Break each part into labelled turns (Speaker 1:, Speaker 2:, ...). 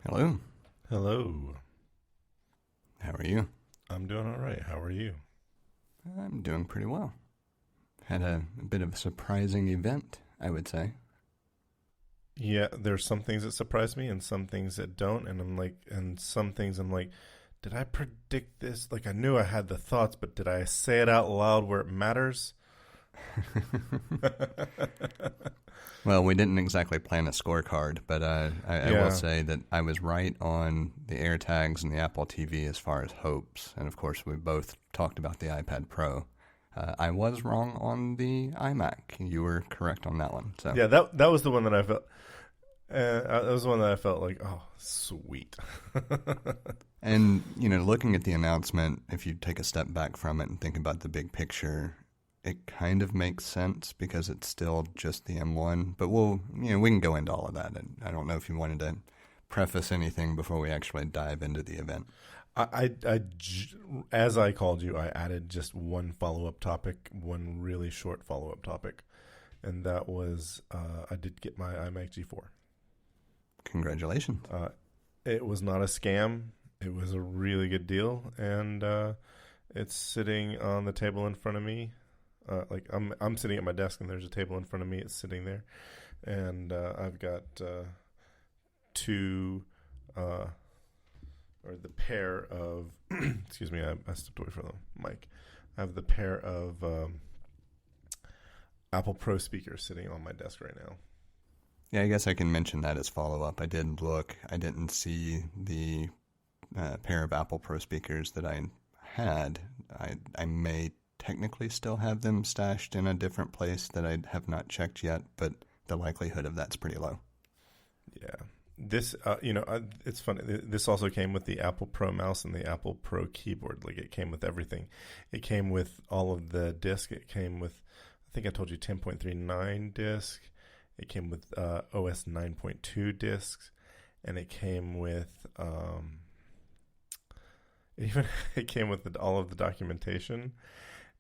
Speaker 1: Hello.
Speaker 2: Hello.
Speaker 1: How are you?
Speaker 2: I'm doing all right. How are you?
Speaker 1: I'm doing pretty well. Had a bit of a surprising event, I would say.
Speaker 2: Yeah, there's some things that surprise me and some things that don't. And some things I'm like, did I predict this? Like, I knew I had the thoughts, but did I say it out loud where it matters?
Speaker 1: Well, we didn't exactly plan a scorecard, but I will say that I was right on the AirTags and the Apple TV as far as hopes. And of course, we both talked about the iPad Pro. I was wrong on the iMac. You were correct on that one. So
Speaker 2: Yeah, that was the one that I felt. That was the one that I felt like, oh, sweet.
Speaker 1: And, looking at the announcement, if you take a step back from it and think about the big picture, it kind of makes sense because it's still just the M1. But we can go into all of that. And I don't know if you wanted to preface anything before we actually dive into the event.
Speaker 2: As I called you, I added just one follow-up topic, one really short follow-up topic. And that was, I did get my iMac G4.
Speaker 1: Congratulations.
Speaker 2: It was not a scam. It was a really good deal, and it's sitting on the table in front of me. I'm sitting at my desk, and there's a table in front of me. It's sitting there, and I've got two, or the pair of. Excuse me, I stepped away from the mic. I have the pair of Apple Pro speakers sitting on my desk right now.
Speaker 1: Yeah, I guess I can mention that as follow-up. I did look. I didn't see the pair of Apple Pro speakers that I had. I may technically still have them stashed in a different place that I have not checked yet, but the likelihood of that's pretty low.
Speaker 2: Yeah. This, it's funny. This also came with the Apple Pro mouse and the Apple Pro keyboard. Like, it came with everything. It came with all of the disk. It came with, I think I told you, 10.39 disk. It came with OS 9.2 discs, and it came with it came with all of the documentation,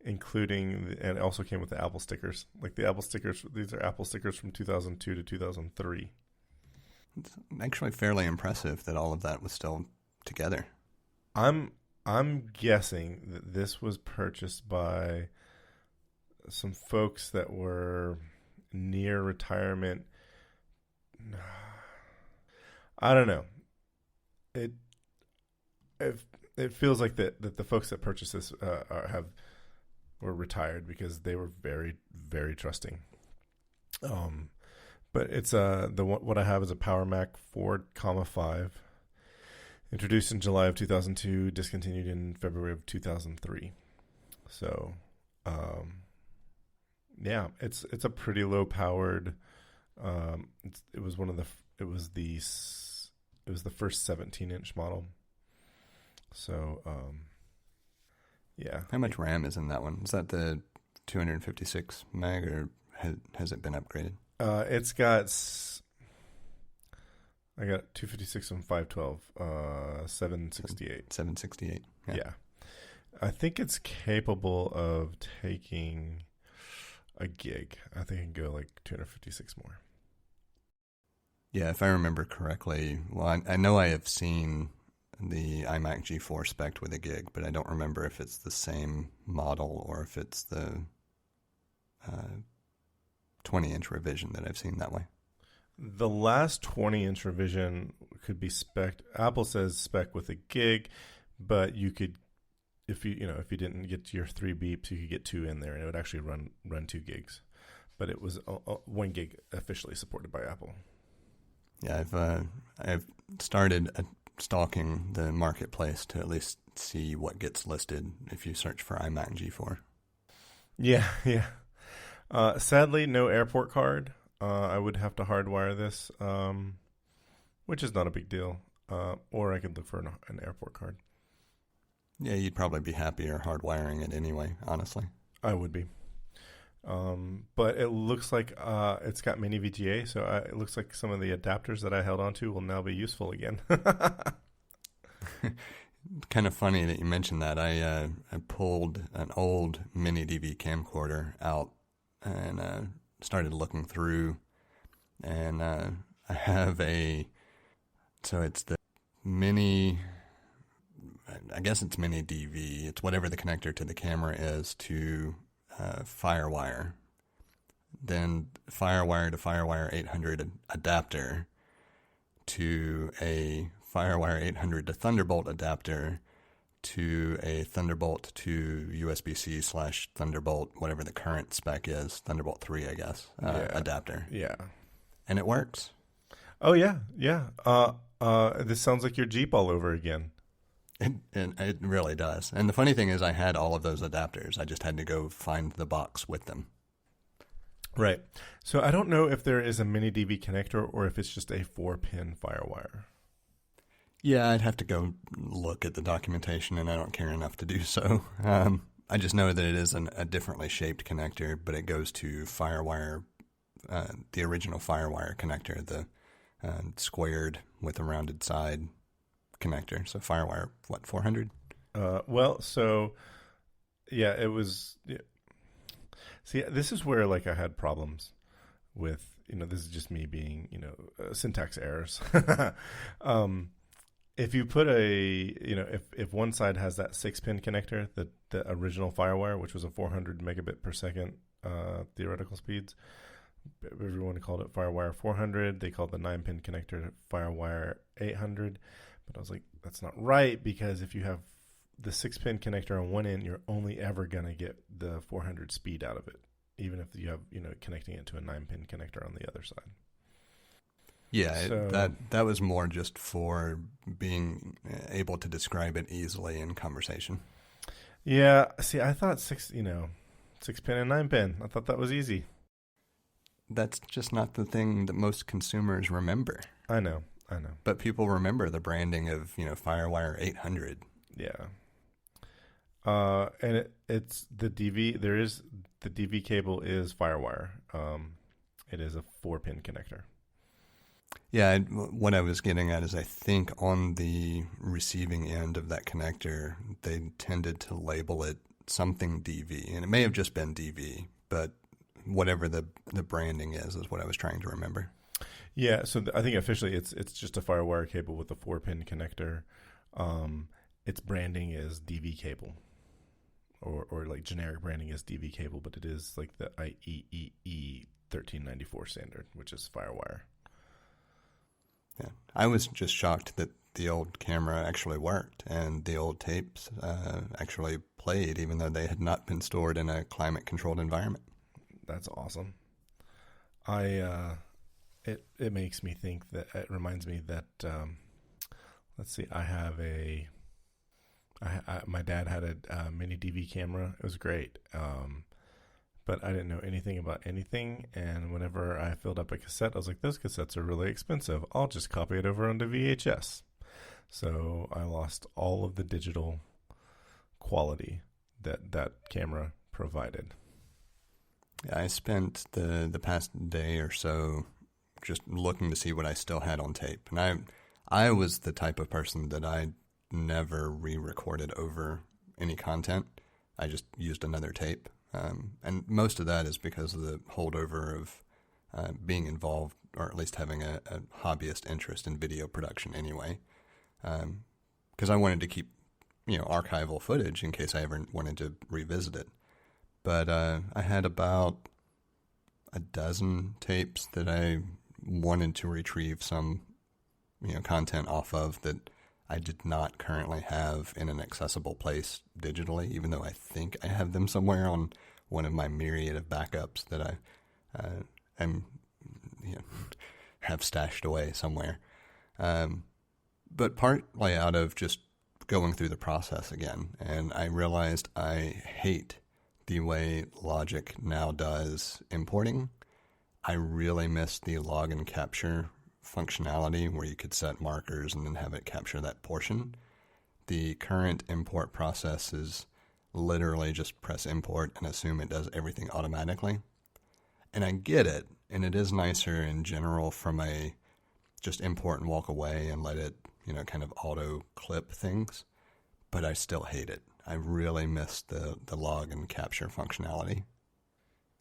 Speaker 2: including and it also came with the Apple stickers. Like the Apple stickers, these are Apple stickers from 2002 to 2003.
Speaker 1: It's actually fairly impressive that all of that was still together.
Speaker 2: I'm guessing that this was purchased by some folks that were near retirement. I don't know. It feels like that the folks that purchased this were retired because they were very, very trusting. But it's what I have is a Power Mac 4,5, introduced in July of 2002, discontinued in February of 2003. So, yeah, it's a pretty low powered. It was the first 17-inch model. So, yeah.
Speaker 1: How much RAM is in that one? Is that the 256 meg, or has it been upgraded?
Speaker 2: It's got. I got 256 and 512, 768.
Speaker 1: 768.
Speaker 2: Yeah. I think it's capable of taking a gig. I think it can go like 256 more.
Speaker 1: Yeah, if I remember correctly, well, I know I have seen the iMac G4 spec'd with a gig, but I don't remember if it's the same model or if it's the 20-inch revision that I've seen that way.
Speaker 2: The last 20-inch revision could be spec'd. Apple says spec with a gig, but you could, if you didn't get your 3 beeps, you could get 2 in there, and it would actually run 2 gigs. But it was 1 gig officially supported by Apple.
Speaker 1: Yeah, I've started stalking the marketplace to at least see what gets listed if you search for iMac G4.
Speaker 2: Yeah. Sadly, no airport card. I would have to hardwire this, which is not a big deal. Or I could look for an airport card.
Speaker 1: Yeah, you'd probably be happier hardwiring it anyway, honestly.
Speaker 2: I would be. But it looks like it's got mini VGA, so it looks like some of the adapters that I held onto will now be useful again.
Speaker 1: Kind of funny that you mentioned that. I pulled an old mini DV camcorder out and started looking through, and I have a So it's the mini, I guess it's mini DV. It's whatever the connector to the camera is to FireWire. Then FireWire to FireWire 800 adapter to a FireWire 800 to Thunderbolt adapter to a Thunderbolt to USB-C / Thunderbolt, whatever the current spec is, Thunderbolt 3, I guess, adapter.
Speaker 2: Yeah.
Speaker 1: And it works.
Speaker 2: Oh, yeah. Yeah. This sounds like your Jeep all over again.
Speaker 1: It really does. And the funny thing is I had all of those adapters. I just had to go find the box with them.
Speaker 2: Right. So I don't know if there is a mini DV connector or if it's just a 4-pin FireWire.
Speaker 1: Yeah, I'd have to go look at the documentation, and I don't care enough to do so. I just know that it is a differently shaped connector, but it goes to FireWire, the original FireWire connector, the squared with a rounded side connector. So FireWire, 400?
Speaker 2: Yeah, it was... Yeah. See, this is where, I had problems with, this is just me being, syntax errors. If you put if one side has that 6-pin connector, the original FireWire, which was a 400 megabit per second theoretical speeds, everyone called it FireWire 400. They called the 9-pin connector FireWire 800. But I was like, that's not right, because if you have the 6-pin connector on one end, you're only ever going to get the 400 speed out of it, even if you have, connecting it to a 9-pin connector on the other side.
Speaker 1: Yeah, so, that was more just for being able to describe it easily in conversation.
Speaker 2: Yeah, see, I thought 6-pin and 9-pin. I thought that was easy.
Speaker 1: That's just not the thing that most consumers remember.
Speaker 2: I know.
Speaker 1: But people remember the branding of, FireWire 800.
Speaker 2: Yeah. And it's the DV. The DV cable is FireWire. It is a 4-pin connector.
Speaker 1: Yeah, what I was getting at is I think on the receiving end of that connector, they tended to label it something DV, and it may have just been DV, but whatever the branding is what I was trying to remember.
Speaker 2: Yeah, so I think officially it's just a FireWire cable with a 4-pin connector. Its branding is DV cable, or generic branding is DV cable, but it is the IEEE 1394 standard, which is FireWire.
Speaker 1: Yeah, I was just shocked that the old camera actually worked and the old tapes actually played, even though they had not been stored in a climate-controlled environment.
Speaker 2: That's awesome. It makes me think that it reminds me that let's see, my dad had a mini DV camera. It was great. But I didn't know anything about anything, and whenever I filled up a cassette, I was like, those cassettes are really expensive. I'll just copy it over onto VHS. So I lost all of the digital quality that camera provided.
Speaker 1: I spent the past day or so just looking to see what I still had on tape. And I was the type of person that I never re-recorded over any content. I just used another tape. And most of that is because of the holdover of being involved, or at least having a hobbyist interest in video production anyway. Because I wanted to keep, archival footage in case I ever wanted to revisit it. But I had about a dozen tapes that I wanted to retrieve some, content off of that I did not currently have in an accessible place digitally, even though I think I have them somewhere on one of my myriad of backups that I have stashed away somewhere. But partly out of just going through the process again, and I realized I hate the way Logic now does importing. I really miss the log and capture functionality where you could set markers and then have it capture that portion. The current import process is literally just press import and assume it does everything automatically. And I get it, and it is nicer in general from a just import and walk away and let it, kind of auto clip things, but I still hate it. I really miss the log and capture functionality.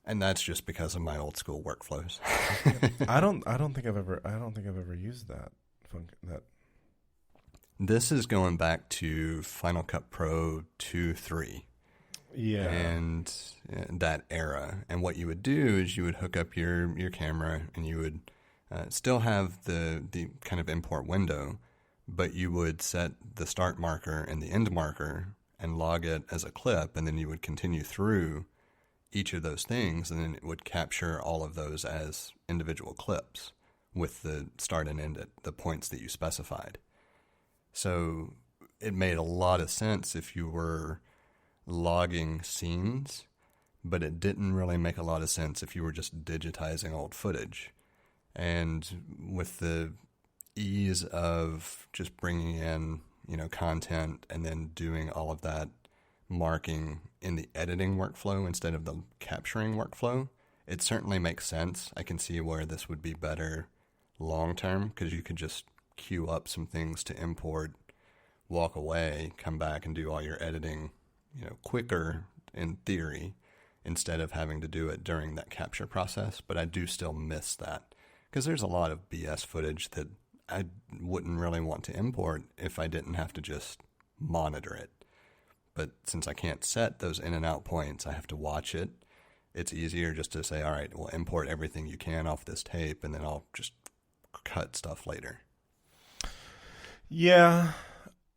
Speaker 1: And that's just because of my old school workflows.
Speaker 2: I don't think I've ever used that
Speaker 1: This is going back to Final Cut Pro 2, 3.
Speaker 2: Yeah.
Speaker 1: And that era. And what you would do is you would hook up your camera and you would still have the kind of import window, but you would set the start marker and the end marker and log it as a clip, and then you would continue through each of those things, and then it would capture all of those as individual clips with the start and end at the points that you specified. So it made a lot of sense if you were logging scenes, but it didn't really make a lot of sense if you were just digitizing old footage. And with the ease of just bringing in, content and then doing all of that marking in the editing workflow instead of the capturing workflow, it certainly makes sense. I can see where this would be better long term, because you could just queue up some things to import, walk away, come back and do all your editing, quicker in theory, instead of having to do it during that capture process. But I do still miss that, because there's a lot of BS footage that I wouldn't really want to import if I didn't have to just monitor it. But since I can't set those in and out points, I have to watch it. It's easier just to say, all right, we'll import everything you can off this tape, and then I'll just cut stuff later.
Speaker 2: Yeah.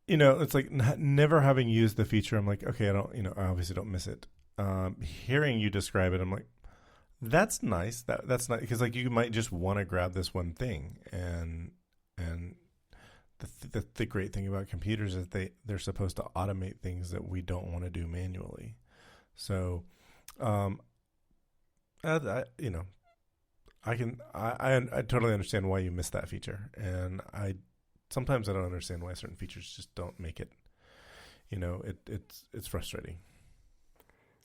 Speaker 2: It's like never having used the feature, I'm like, okay, I obviously don't miss it. Hearing you describe it, I'm like, that's nice. That's nice, because like you might just want to grab this one thing, and the great thing about computers is they're supposed to automate things that we don't want to do manually. So, I totally understand why you missed that feature, and sometimes I don't understand why certain features just don't make it. It's frustrating.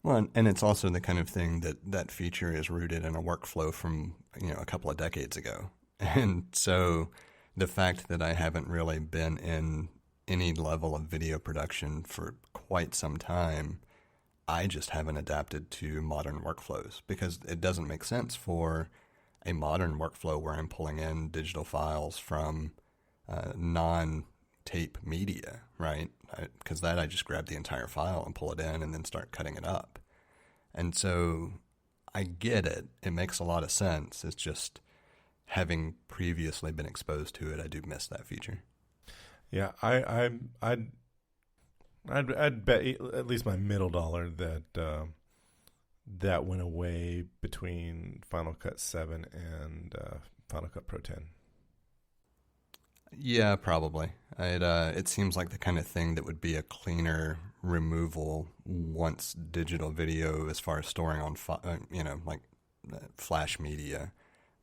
Speaker 1: Well, and it's also the kind of thing that feature is rooted in a workflow from, a couple of decades ago. And so the fact that I haven't really been in any level of video production for quite some time, I just haven't adapted to modern workflows, because it doesn't make sense for a modern workflow where I'm pulling in digital files from non-tape media, right? Because I just grab the entire file and pull it in and then start cutting it up. And so I get it. It makes a lot of sense. It's just having previously been exposed to it, I do miss that feature.
Speaker 2: Yeah, I'd bet at least my middle dollar that that went away between Final Cut 7 and Final Cut Pro 10.
Speaker 1: Yeah, probably. It seems like the kind of thing that would be a cleaner removal once digital video, as far as storing on, flash media,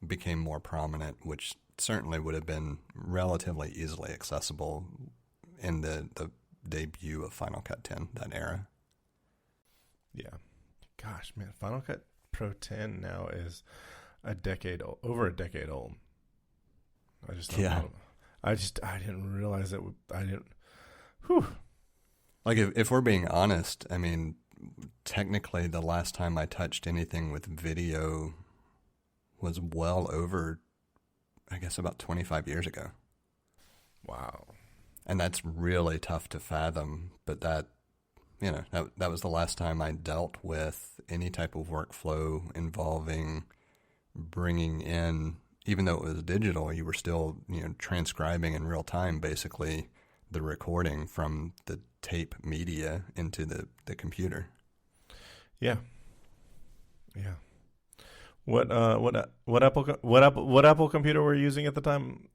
Speaker 1: became more prominent, which certainly would have been relatively easily accessible in the debut of Final Cut 10, that era.
Speaker 2: Yeah. Gosh, man, Final Cut Pro 10 now is over a decade old. I didn't realize that. Whew.
Speaker 1: Like, if we're being honest, I mean, technically the last time I touched anything with video was well over, I guess, about 25 years ago.
Speaker 2: Wow.
Speaker 1: And that's really tough to fathom, but that was the last time I dealt with any type of workflow involving bringing in, even though it was digital, you were still, transcribing in real time, basically, the recording from the tape media into the computer.
Speaker 2: Yeah. Yeah. What Apple computer were you using at the time?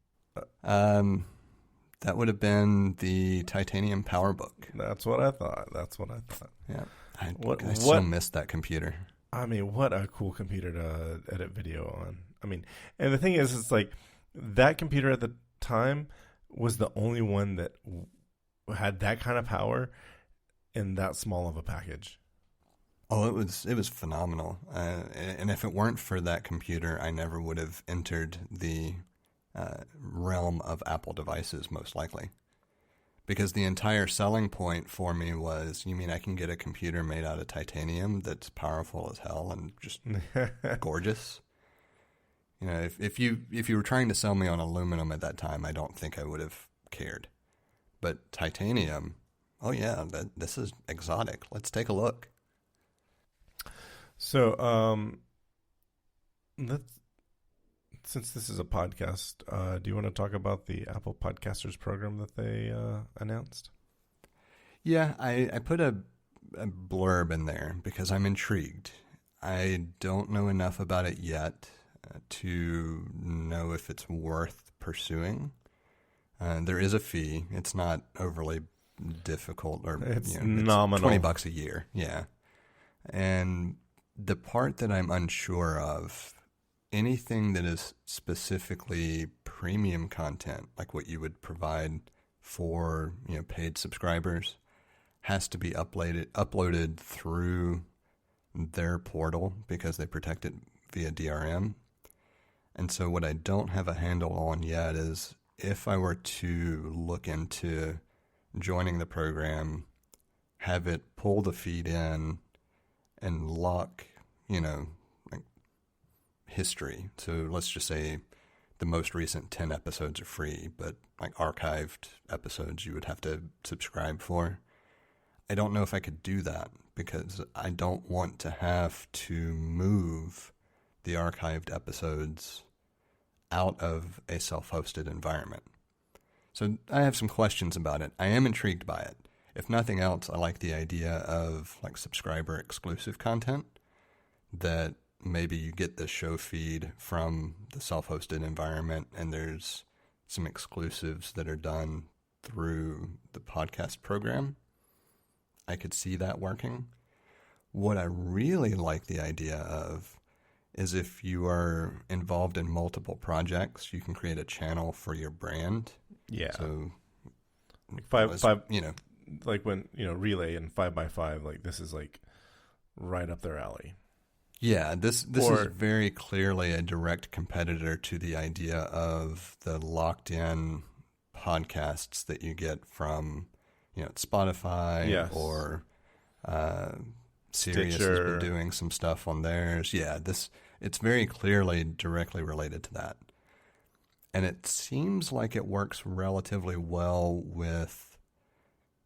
Speaker 1: That would have been the Titanium PowerBook.
Speaker 2: That's what I thought.
Speaker 1: Yeah. I still missed that computer.
Speaker 2: I mean, what a cool computer to edit video on. I mean, and the thing is, it's like that computer at the time was the only one that had that kind of power in that small of a package.
Speaker 1: Oh, it was phenomenal. And if it weren't for that computer, I never would have entered the realm of Apple devices, most likely. Because the entire selling point for me was, you mean I can get a computer made out of titanium that's powerful as hell and just gorgeous? If you were trying to sell me on aluminum at that time, I don't think I would have cared. But titanium, oh yeah, this is exotic. Let's take a look.
Speaker 2: So, since this is a podcast, do you want to talk about the Apple Podcasters program that they announced?
Speaker 1: Yeah, I put a blurb in there because I'm intrigued. I don't know enough about it yet to know if it's worth pursuing. There is a fee. It's not overly difficult, or
Speaker 2: it's
Speaker 1: nominal.
Speaker 2: It's
Speaker 1: $20 a year. Yeah. And the part that I'm unsure of, anything that is specifically premium content, like what you would provide for paid subscribers, has to be uploaded through their portal because they protect it via DRM. And so what I don't have a handle on yet is if I were to look into joining the program, have it pull the feed in and lock, like history. So let's just say the most recent 10 episodes are free, but like archived episodes you would have to subscribe for. I don't know if I could do that because I don't want to have to move the archived episodes out of a self-hosted environment. So I have some questions about it. I am intrigued by it. If nothing else, I like the idea of like subscriber exclusive content that maybe you get the show feed from the self-hosted environment and there's some exclusives that are done through the podcast program. I could see that working. What I really like the idea of is if you are involved in multiple projects, you can create a channel for your brand.
Speaker 2: Yeah.
Speaker 1: So
Speaker 2: five, like when, Relay and 5x5, like this is like right up their alley.
Speaker 1: Yeah, this is very clearly a direct competitor to the idea of the locked-in podcasts that you get from, Spotify.
Speaker 2: Yes.
Speaker 1: Or Sirius
Speaker 2: Stitcher.
Speaker 1: has been doing some stuff on theirs. Yeah, it's very clearly directly related to that. And it seems like it works relatively well with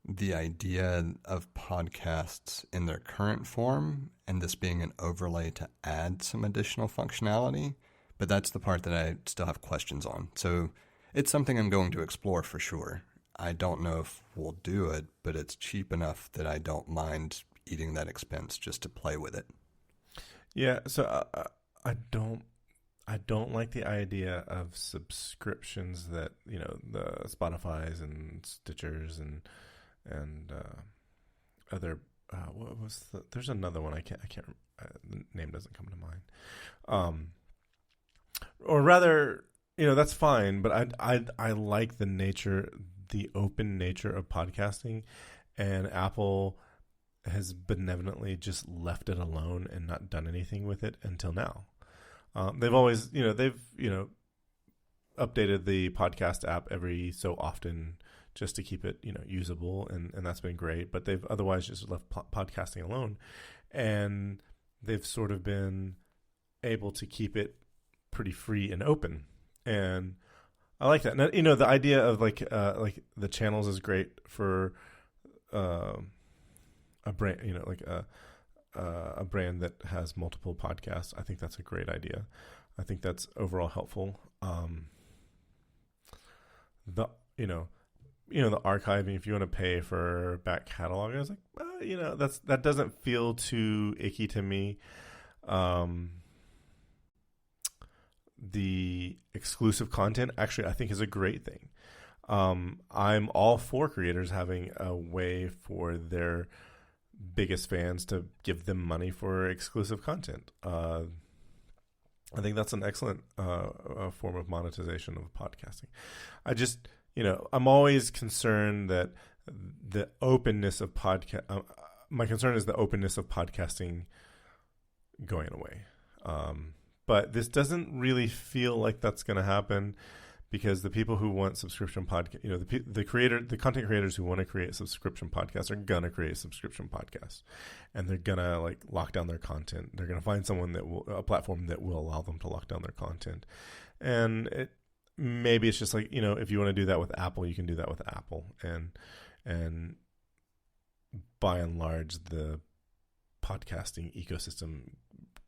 Speaker 1: the idea of podcasts in their current form and this being an overlay to add some additional functionality. But that's the part that I still have questions on. So it's something I'm going to explore for sure. I don't know if we'll do it, but it's cheap enough that I don't mind eating that expense just to play with it.
Speaker 2: Yeah, so I don't like the idea of subscriptions that the Spotify's and Stitchers and other what was there's another one I can't the name doesn't come to mind. Or rather, that's fine, but I like the open nature of podcasting, and Apple has benevolently just left it alone and not done anything with it until now. They've always, updated the podcast app every so often just to keep it, usable, and that's been great. But they've otherwise just left podcasting alone, and they've sort of been able to keep it pretty free and open, and I like that. Now, the idea of like the channels is great for a brand, like a brand that has multiple podcasts. I think that's a great idea. I think that's overall helpful. The archiving, if you want to pay for back catalog, I was like, that doesn't feel too icky to me. The exclusive content actually I think is a great thing. I'm all for creators having a way for their biggest fans to give them money for exclusive content. I think that's an excellent form of monetization of podcasting. I just, I'm always concerned that the openness of my concern is the openness of podcasting going away. But this doesn't really feel like that's going to happen, because the people who want subscription podcast, the content creators who want to create subscription podcasts are going to create subscription podcasts, and they're going to like lock down their content. They're going to find a platform that will allow them to lock down their content. And maybe it's just like, if you want to do that with Apple, you can do that with Apple, and by and large, the podcasting ecosystem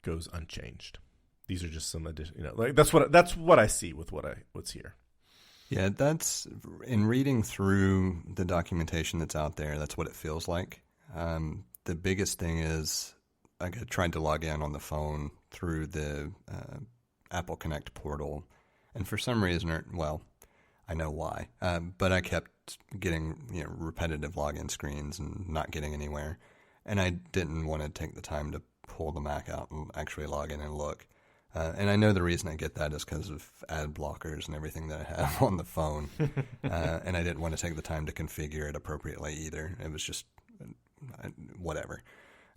Speaker 2: goes unchanged. These are just some addition, that's what I see with what's here.
Speaker 1: Yeah, that's in reading through the documentation that's out there. That's what it feels like. The biggest thing is I tried to log in on the phone through the Apple Connect portal, and for some reason, well, I know why, but I kept getting repetitive login screens and not getting anywhere, and I didn't want to take the time to pull the Mac out and actually log in and look. And I know the reason I get that is because of ad blockers and everything that I have on the phone, and I didn't want to take the time to configure it appropriately either. It was just whatever.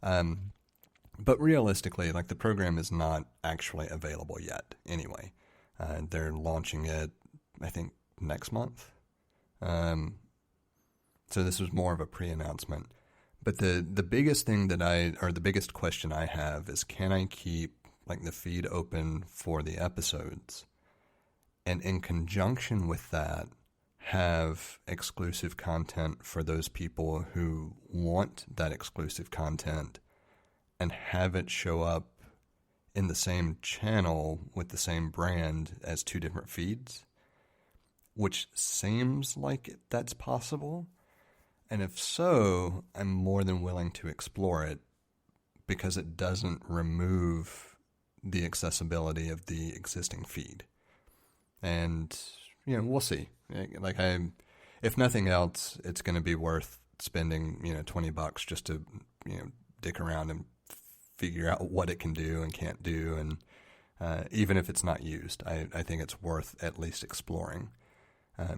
Speaker 1: But realistically, like, the program is not actually available yet anyway. They're launching it, I think, next month. So this was more of a pre-announcement. But the biggest thing the biggest question I have is, can I keep like the feed open for the episodes, and in conjunction with that, have exclusive content for those people who want that exclusive content, and have it show up in the same channel with the same brand as two different feeds, which seems like that's possible. And if so, I'm more than willing to explore it, because it doesn't remove the accessibility of the existing feed. And, we'll see. Like, if nothing else, it's going to be worth spending, $20 just to, dick around and figure out what it can do and can't do. And even if it's not used, I think it's worth at least exploring.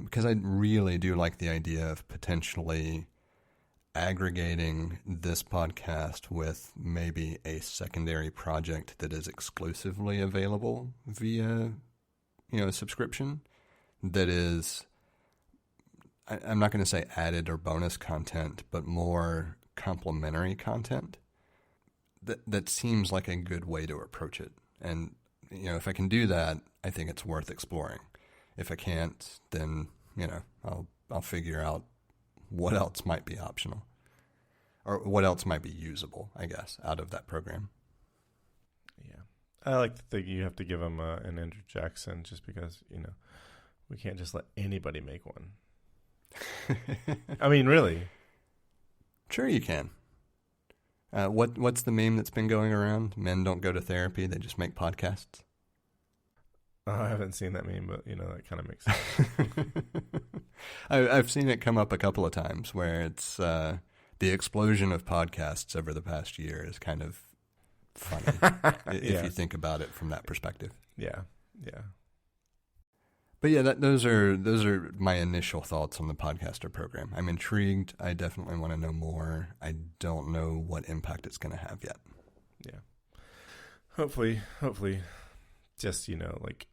Speaker 1: Because I really do like the idea of potentially aggregating this podcast with maybe a secondary project that is exclusively available via, a subscription that is, I'm not going to say added or bonus content, but more complementary content. That seems like a good way to approach it. And, if I can do that, I think it's worth exploring. If I can't, then, I'll figure out what else might be optional, or what else might be usable, I guess, out of that program.
Speaker 2: Yeah. I like to think you have to give them an Andrew Jackson, just because, we can't just let anybody make one. I mean, really.
Speaker 1: Sure you can. What's the meme that's been going around? Men don't go to therapy, they just make podcasts.
Speaker 2: I haven't seen that meme, but, that kind of makes sense.
Speaker 1: I've seen it come up a couple of times where it's the explosion of podcasts over the past year is kind of funny if you think about it from that perspective.
Speaker 2: Yeah.
Speaker 1: But yeah, those are my initial thoughts on the podcaster program. I'm intrigued. I definitely want to know more. I don't know what impact it's going to have yet.
Speaker 2: Yeah. Hopefully, just, like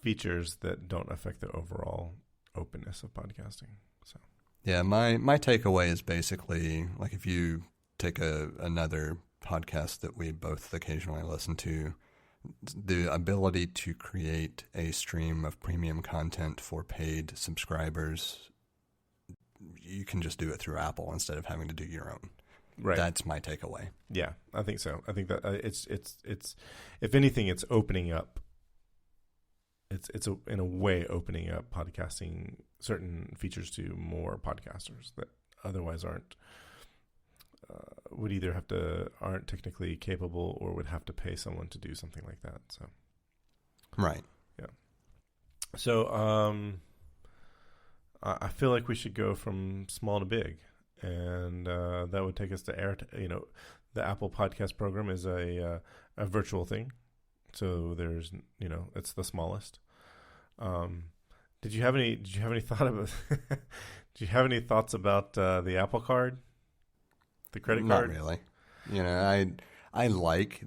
Speaker 2: features that don't affect the overall openness of podcasting. So
Speaker 1: yeah, my takeaway is basically, like, if you take another podcast that we both occasionally listen to, the ability to create a stream of premium content for paid subscribers, you can just do it through Apple instead of having to do your own. Right. That's my takeaway.
Speaker 2: Yeah, I think so. I think that it's if anything, it's opening up. It's in a way opening up podcasting, certain features to more podcasters that otherwise aren't aren't technically capable, or would have to pay someone to do something like that. So,
Speaker 1: right.
Speaker 2: Yeah. So, I feel like we should go from small to big, and that would take us to the Apple Podcast program is a virtual thing. So there's, it's the smallest. Did you have any thought about? Do you have any thoughts about the Apple Card, the credit card?
Speaker 1: Not really. I like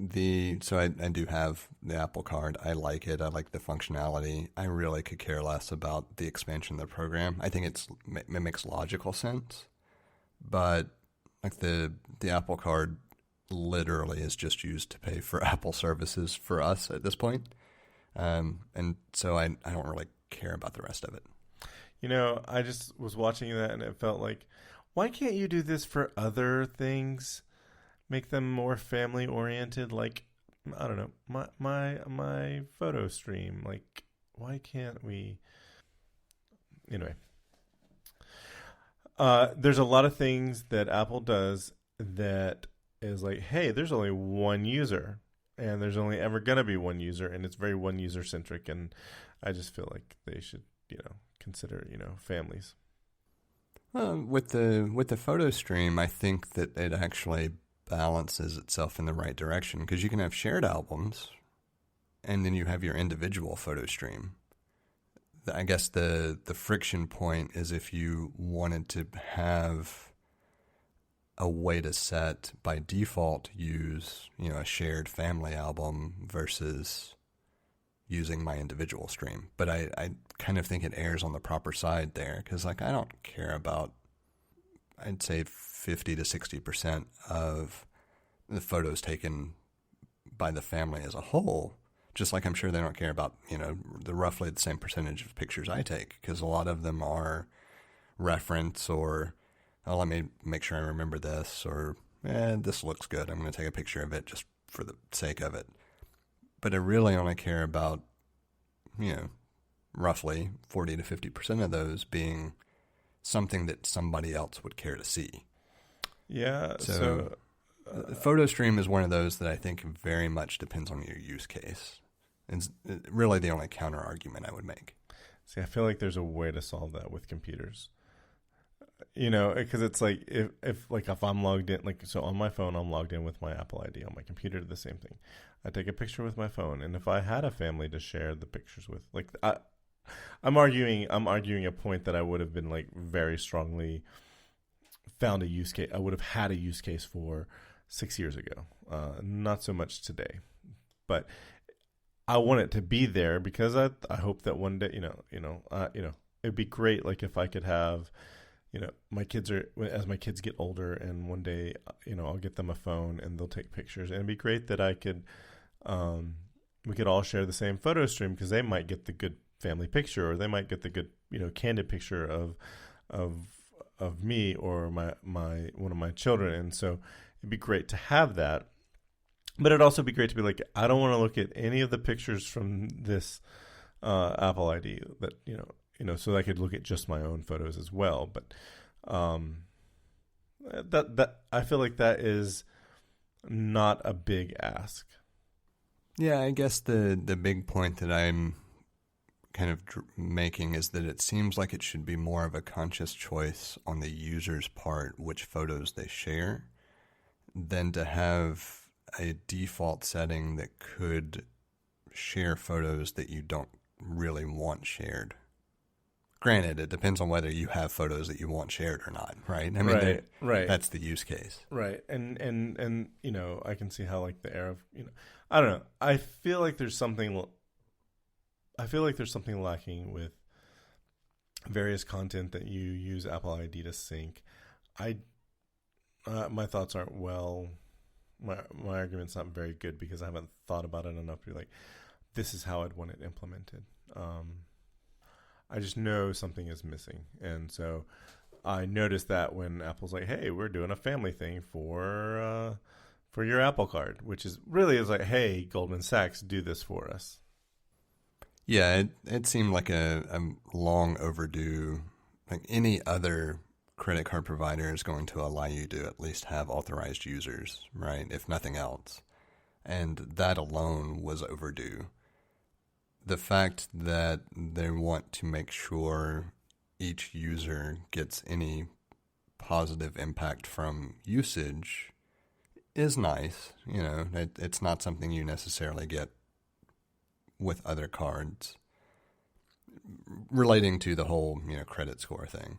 Speaker 1: so I do have the Apple Card. I like it. I like the functionality. I really could care less about the expansion of the program. I think it makes logical sense, but like the Apple Card literally is just used to pay for Apple services for us at this point. And so I don't really care about the rest of it.
Speaker 2: I just was watching that and it felt like, why can't you do this for other things? Make them more family oriented. Like, I don't know, my photo stream. Like, why can't we? Anyway, there's a lot of things that Apple does that is like, hey, there's only one user, and there's only ever gonna be one user, and it's very one user centric. And I just feel like they should, consider, families.
Speaker 1: With the photo stream, I think that it actually balances itself in the right direction, because you can have shared albums, and then you have your individual photo stream. I guess the friction point is if you wanted to have a way to set by default use, a shared family album versus using my individual stream. But I kind of think it errs on the proper side there, because I don't care about, I'd say 50 to 60% of the photos taken by the family as a whole. Just like I'm sure they don't care about, the roughly the same percentage of pictures I take, because a lot of them are reference or, oh, let me make sure I remember this, or, this looks good, I'm going to take a picture of it just for the sake of it. But I really only care about, roughly 40 to 50% of those being something that somebody else would care to see.
Speaker 2: Yeah.
Speaker 1: So the photo stream is one of those that I think very much depends on your use case. It's really the only counter argument I would make.
Speaker 2: See, I feel like there's a way to solve that with computers. Because it's like if I'm logged in, like, so on my phone I'm logged in with my Apple ID, on my computer the same thing. I take a picture with my phone, and if I had a family to share the pictures with, like, I'm arguing a point that I would have been like very strongly found a use case. I would have had a use case for 6 years ago. Not so much today, but I want it to be there because I hope that one day, it'd be great. Like if I could have, as my kids get older, and one day, I'll get them a phone and they'll take pictures, and it'd be great that I could, we could all share the same photo stream, because they might get the good family picture, or they might get the good, candid picture of me or my one of my children. And so it'd be great to have that. But it'd also be great to be like, I don't want to look at any of the pictures from this Apple ID that, so I could look at just my own photos as well. But that I feel like that is not a big ask.
Speaker 1: Yeah, I guess the big point that I'm kind of making is that it seems like it should be more of a conscious choice on the user's part which photos they share, than to have a default setting that could share photos that you don't really want shared. Granted, it depends on whether you have photos that you want shared or not, right? I mean,
Speaker 2: right.
Speaker 1: That's the use case.
Speaker 2: Right. And I can see how, like, the era of, I don't know. I feel like there's something lacking with various content that you use Apple ID to sync. My thoughts aren't my argument's not very good, because I haven't thought about it enough to be like, this is how I'd want it implemented. I just know something is missing. And so I noticed that when Apple's like, hey, we're doing a family thing for your Apple Card, which is like, hey, Goldman Sachs, do this for us.
Speaker 1: Yeah, it seemed like a long overdue, like any other credit card provider is going to allow you to at least have authorized users, right? If nothing else. And that alone was overdue. The fact that they want to make sure each user gets any positive impact from usage is nice. It's not something you necessarily get with other cards relating to the whole, credit score thing.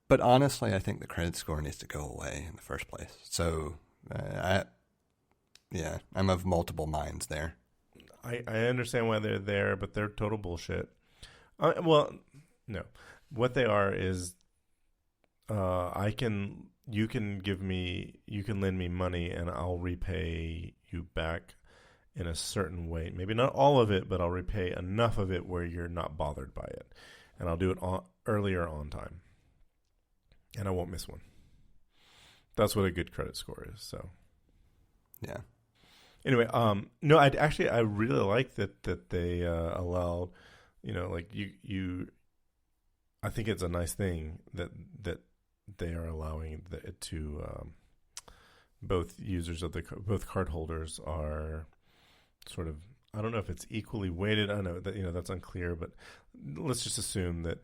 Speaker 1: But honestly, I think the credit score needs to go away in the first place. So, I'm of multiple minds there.
Speaker 2: I understand why they're there, but they're total bullshit. Well, no. What they are is, you can lend me money and I'll repay you back in a certain way. Maybe not all of it, but I'll repay enough of it where you're not bothered by it. And I'll do it earlier on time. And I won't miss one. That's what a good credit score is. So,
Speaker 1: yeah.
Speaker 2: Anyway, no, I really like that they allowed, like you. I think it's a nice thing that they are allowing it to both users of both cardholders are sort of. I don't know if it's equally weighted. I don't know that that's unclear, but let's just assume that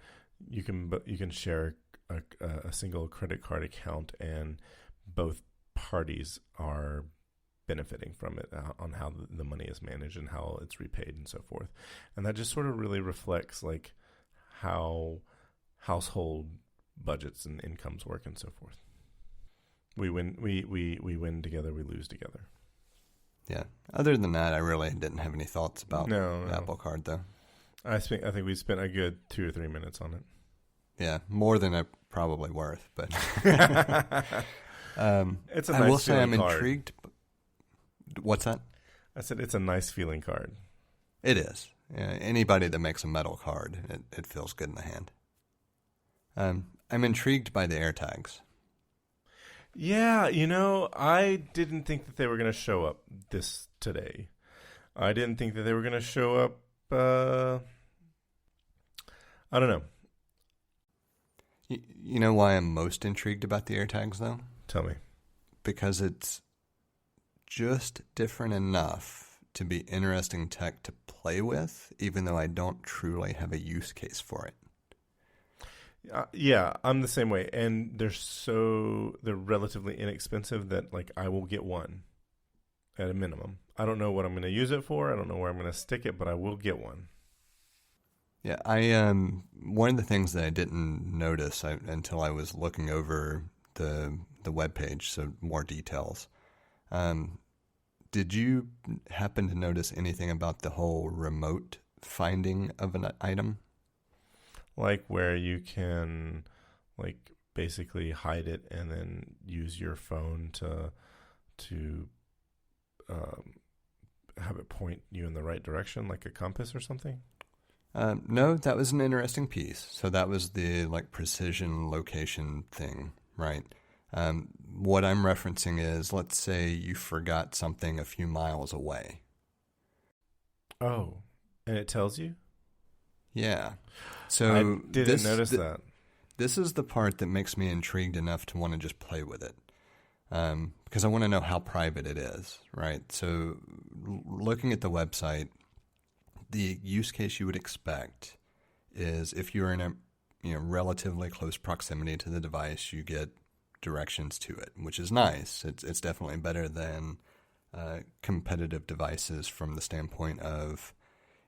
Speaker 2: you can share a single credit card account and both parties are benefiting from it on how the money is managed and how it's repaid and so forth. And that just sort of really reflects like how household budgets and incomes work and so forth. We win together, we lose together.
Speaker 1: Yeah. Other than that, I really didn't have any thoughts about
Speaker 2: the
Speaker 1: Apple Card though.
Speaker 2: I think we spent a good 2 or 3 minutes on it.
Speaker 1: Yeah, more than it probably worth, but
Speaker 2: it's a nice
Speaker 1: I will say I'm
Speaker 2: card.
Speaker 1: intrigued. What's that?
Speaker 2: I said it's a nice feeling card.
Speaker 1: It is. Yeah, anybody that makes a metal card, it feels good in the hand. I'm intrigued by the AirTags.
Speaker 2: Yeah, I didn't think that they were going to show up today. I didn't think that they were going to show up. I don't know.
Speaker 1: You know why I'm most intrigued about the AirTags, though?
Speaker 2: Tell me.
Speaker 1: Because it's just different enough to be interesting tech to play with, even though I don't truly have a use case for it.
Speaker 2: Yeah, I'm the same way, and they're relatively inexpensive that like I will get one at a minimum. I don't know what I'm going to use it for. I don't know where I'm going to stick it, but I will get one.
Speaker 1: Yeah, one of the things that I didn't notice until I was looking over the web page, so more details. Did you happen to notice anything about the whole remote finding of an item?
Speaker 2: Like where you can like basically hide it and then use your phone to have it point you in the right direction, like a compass or something?
Speaker 1: No, that was an interesting piece. So that was the like precision location thing, right? What I'm referencing is, let's say you forgot something a few miles away.
Speaker 2: Oh, and it tells you?
Speaker 1: Yeah. So
Speaker 2: I didn't notice that.
Speaker 1: This is the part that makes me intrigued enough to want to just play with it. Because I want to know how private it is, right? So looking at the website, the use case you would expect is if you're in a relatively close proximity to the device, you get directions to it, which is nice. It's definitely better than competitive devices from the standpoint of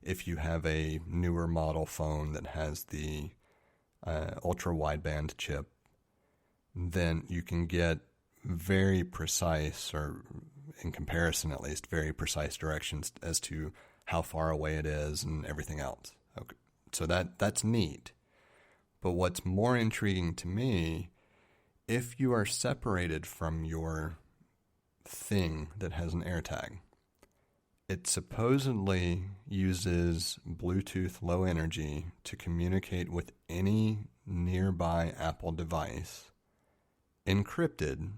Speaker 1: if you have a newer model phone that has the ultra wideband chip, then you can get very precise, or in comparison at least, very precise directions as to how far away it is and everything else. Okay. So that's neat. But what's more intriguing to me, if you are separated from your thing that has an AirTag, it supposedly uses Bluetooth Low Energy to communicate with any nearby Apple device, encrypted,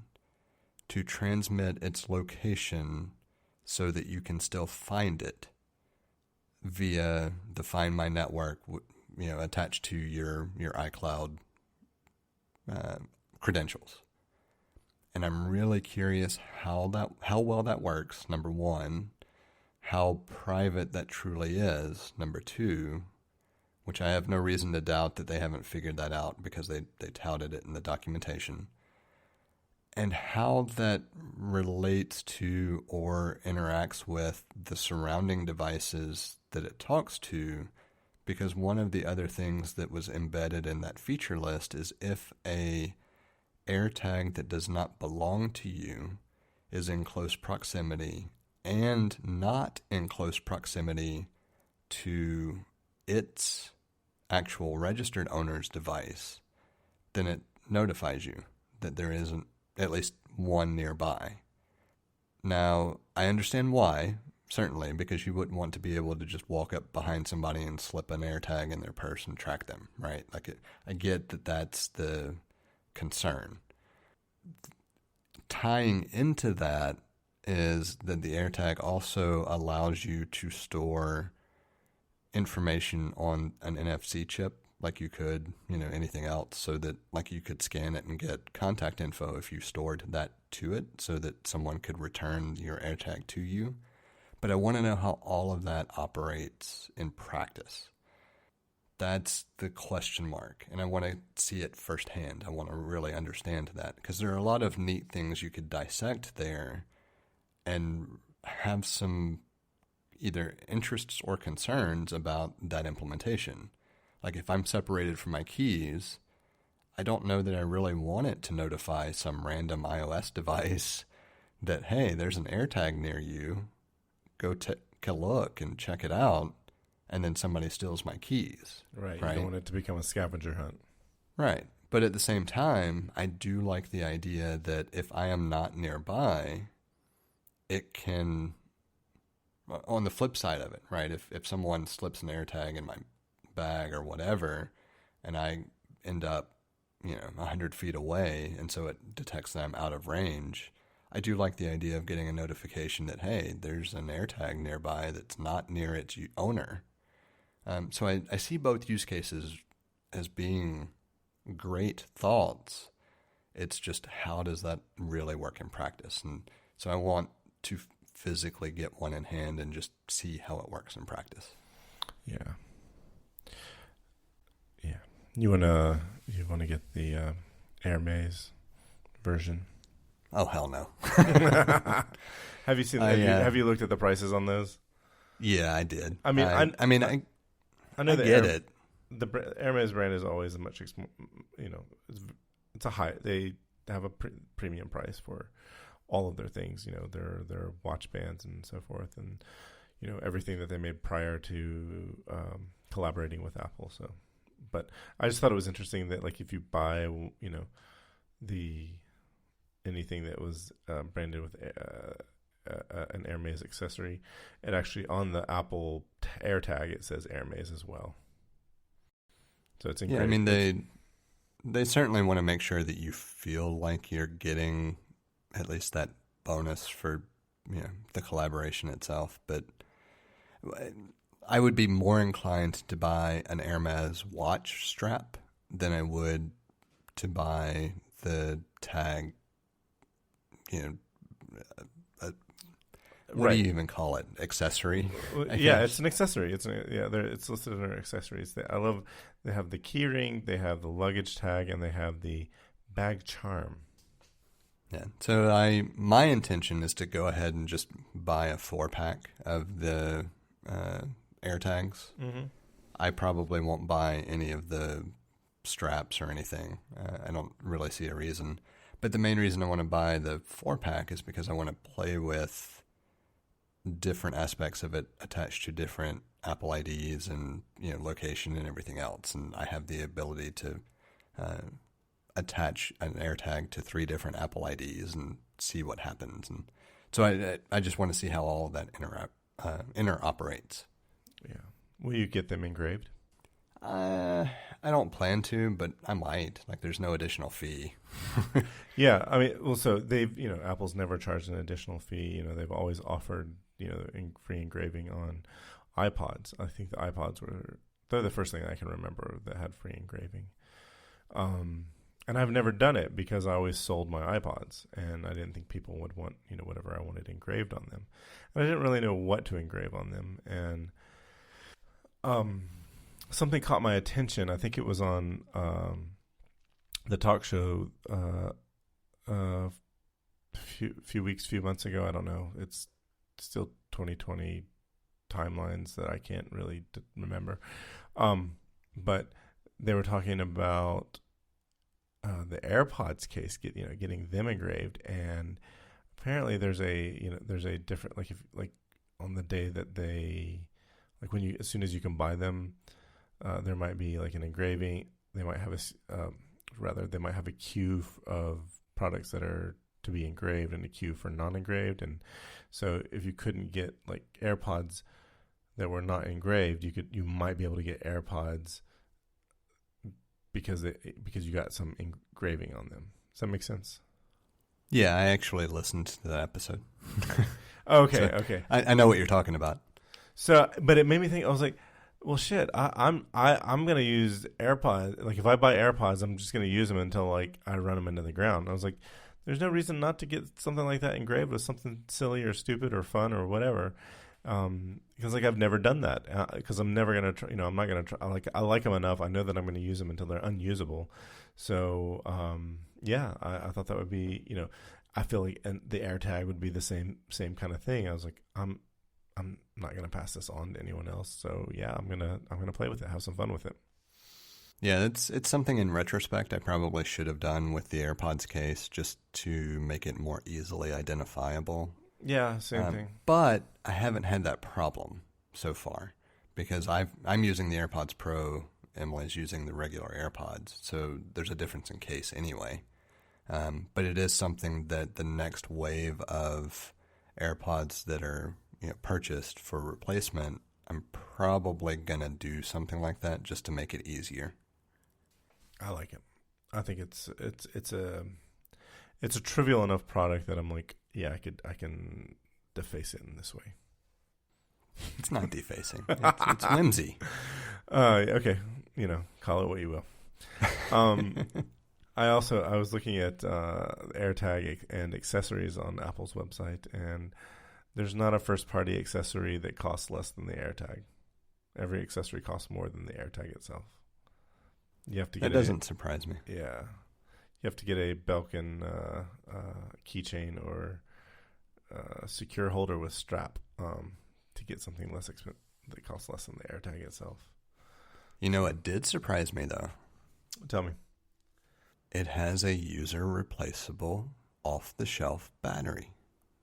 Speaker 1: to transmit its location so that you can still find it via the Find My network, attached to your iCloud credentials. And I'm really curious how well that works, number one, how private that truly is, number two, which I have no reason to doubt that they haven't figured that out because they touted it in the documentation, and how that relates to or interacts with the surrounding devices that it talks to, because one of the other things that was embedded in that feature list is if a AirTag that does not belong to you is in close proximity and not in close proximity to its actual registered owner's device, then it notifies you that there isn't at least one nearby. Now, I understand why. certainly, because you wouldn't want to be able to just walk up behind somebody and slip an AirTag in their purse and track them, right? Like, I get that that's the concern. Tying into that is that the AirTag also allows you to store information on an NFC chip like you could, anything else, so that like you could scan it and get contact info if you stored that to it so that someone could return your AirTag to you. But I want to know how all of that operates in practice. That's the question mark, and I want to see it firsthand. I want to really understand that, because there are a lot of neat things you could dissect there and have some either interests or concerns about that implementation. Like, if I'm separated from my keys, I don't know that I really want it to notify some random iOS device that, hey, there's an AirTag near you. Go take a look and check it out, and then somebody steals my keys.
Speaker 2: Right. You don't want it to become a scavenger hunt.
Speaker 1: Right. But at the same time, I do like the idea that if I am not nearby, it can, on the flip side of it, right? If someone slips an AirTag in my bag or whatever, and I end up, 100 feet away, and so it detects that I'm out of range, I do like the idea of getting a notification that, hey, there's an AirTag nearby that's not near its owner. So I see both use cases as being great thoughts. It's just, how does that really work in practice? And so I want to physically get one in hand and just see how it works in practice.
Speaker 2: Yeah. You wanna get the Air Maze version?
Speaker 1: Oh, hell no.
Speaker 2: Have you seen? Have you looked at the prices on those?
Speaker 1: Yeah, I did.
Speaker 2: I know
Speaker 1: I
Speaker 2: the
Speaker 1: get it.
Speaker 2: The Air Maze brand is always a much, it's a high. They have a premium price for all of their things. Their watch bands and so forth, and everything that they made prior to collaborating with Apple. So, but I just thought it was interesting that, like, if you buy, anything that was branded with an Air Maze accessory, and actually on the Apple AirTag it says Air Maze as well. So it's
Speaker 1: engraved. Yeah, I mean, they certainly want to make sure that you feel like you're getting at least that bonus for the collaboration itself. But I would be more inclined to buy an Air Maze watch strap than I would to buy the tag. What do you even call it? Accessory?
Speaker 2: Yeah, it's an accessory. It's listed under accessories. They have the key ring, they have the luggage tag, and they have the bag charm.
Speaker 1: Yeah. So my intention is to go ahead and just buy a 4-pack of the AirTags. Mm-hmm. I probably won't buy any of the straps or anything. I don't really see a reason. But the main reason I want to buy the 4-pack is because I want to play with different aspects of it attached to different Apple IDs and location and everything else. And I have the ability to attach an AirTag to 3 different Apple IDs and see what happens. And so I just want to see how all of that interoperates.
Speaker 2: Yeah. Will you get them engraved?
Speaker 1: I don't plan to, but I might. Like, there's no additional fee.
Speaker 2: Yeah, I mean, well, so they've, Apple's never charged an additional fee. They've always offered, free engraving on iPods. I think the iPods they're the first thing I can remember that had free engraving. And I've never done it because I always sold my iPods, and I didn't think people would want, whatever I wanted engraved on them. And I didn't really know what to engrave on them. And something caught my attention. I think it was on the talk show a few months ago. I don't know. It's still 2020 timelines that I can't really remember. But they were talking about the AirPods case, getting them engraved, and apparently there's a different, like on the day that they, like, as soon as you can buy them, there might be like an engraving. They might have they might have a queue of products that are to be engraved and a queue for non-engraved. And so if you couldn't get like AirPods that were not engraved, you might be able to get AirPods because you got some engraving on them. Does that make sense?
Speaker 1: Yeah, I actually listened to the episode.
Speaker 2: Okay,
Speaker 1: So
Speaker 2: okay.
Speaker 1: I know what you're talking about.
Speaker 2: So, but it made me think. I was like, well, shit. I'm gonna use AirPods. Like, if I buy AirPods, I'm just gonna use them until like I run them into the ground. I was like, there's no reason not to get something like that engraved with something silly or stupid or fun or whatever. Because like I've never done that. Because I'm never gonna try. I'm not gonna try. I like them enough. I know that I'm gonna use them until they're unusable. So yeah, I thought that would be. I feel like and the AirTag would be the same kind of thing. I was like, I'm not gonna pass this on to anyone else. So yeah, I'm gonna play with it, have some fun with it.
Speaker 1: Yeah, it's something in retrospect I probably should have done with the AirPods case just to make it more easily identifiable.
Speaker 2: Yeah, same thing.
Speaker 1: But I haven't had that problem so far because I'm using the AirPods Pro. Emily's using the regular AirPods, so there's a difference in case anyway. But it is something that the next wave of AirPods that are purchased for replacement, I'm probably gonna do something like that just to make it easier.
Speaker 2: I like it. I think it's a trivial enough product that I'm like, yeah, I can deface it in this way.
Speaker 1: It's not defacing. It's whimsy.
Speaker 2: Okay, call it what you will. I was looking at AirTag and accessories on Apple's website, and there's not a first-party accessory that costs less than the AirTag. Every accessory costs more than the AirTag itself. You have to get
Speaker 1: that doesn't surprise me.
Speaker 2: Yeah, you have to get a Belkin keychain or secure holder with strap to get something less expensive that costs less than the AirTag itself. It
Speaker 1: did surprise me though.
Speaker 2: Tell me.
Speaker 1: It has a user replaceable off-the-shelf battery.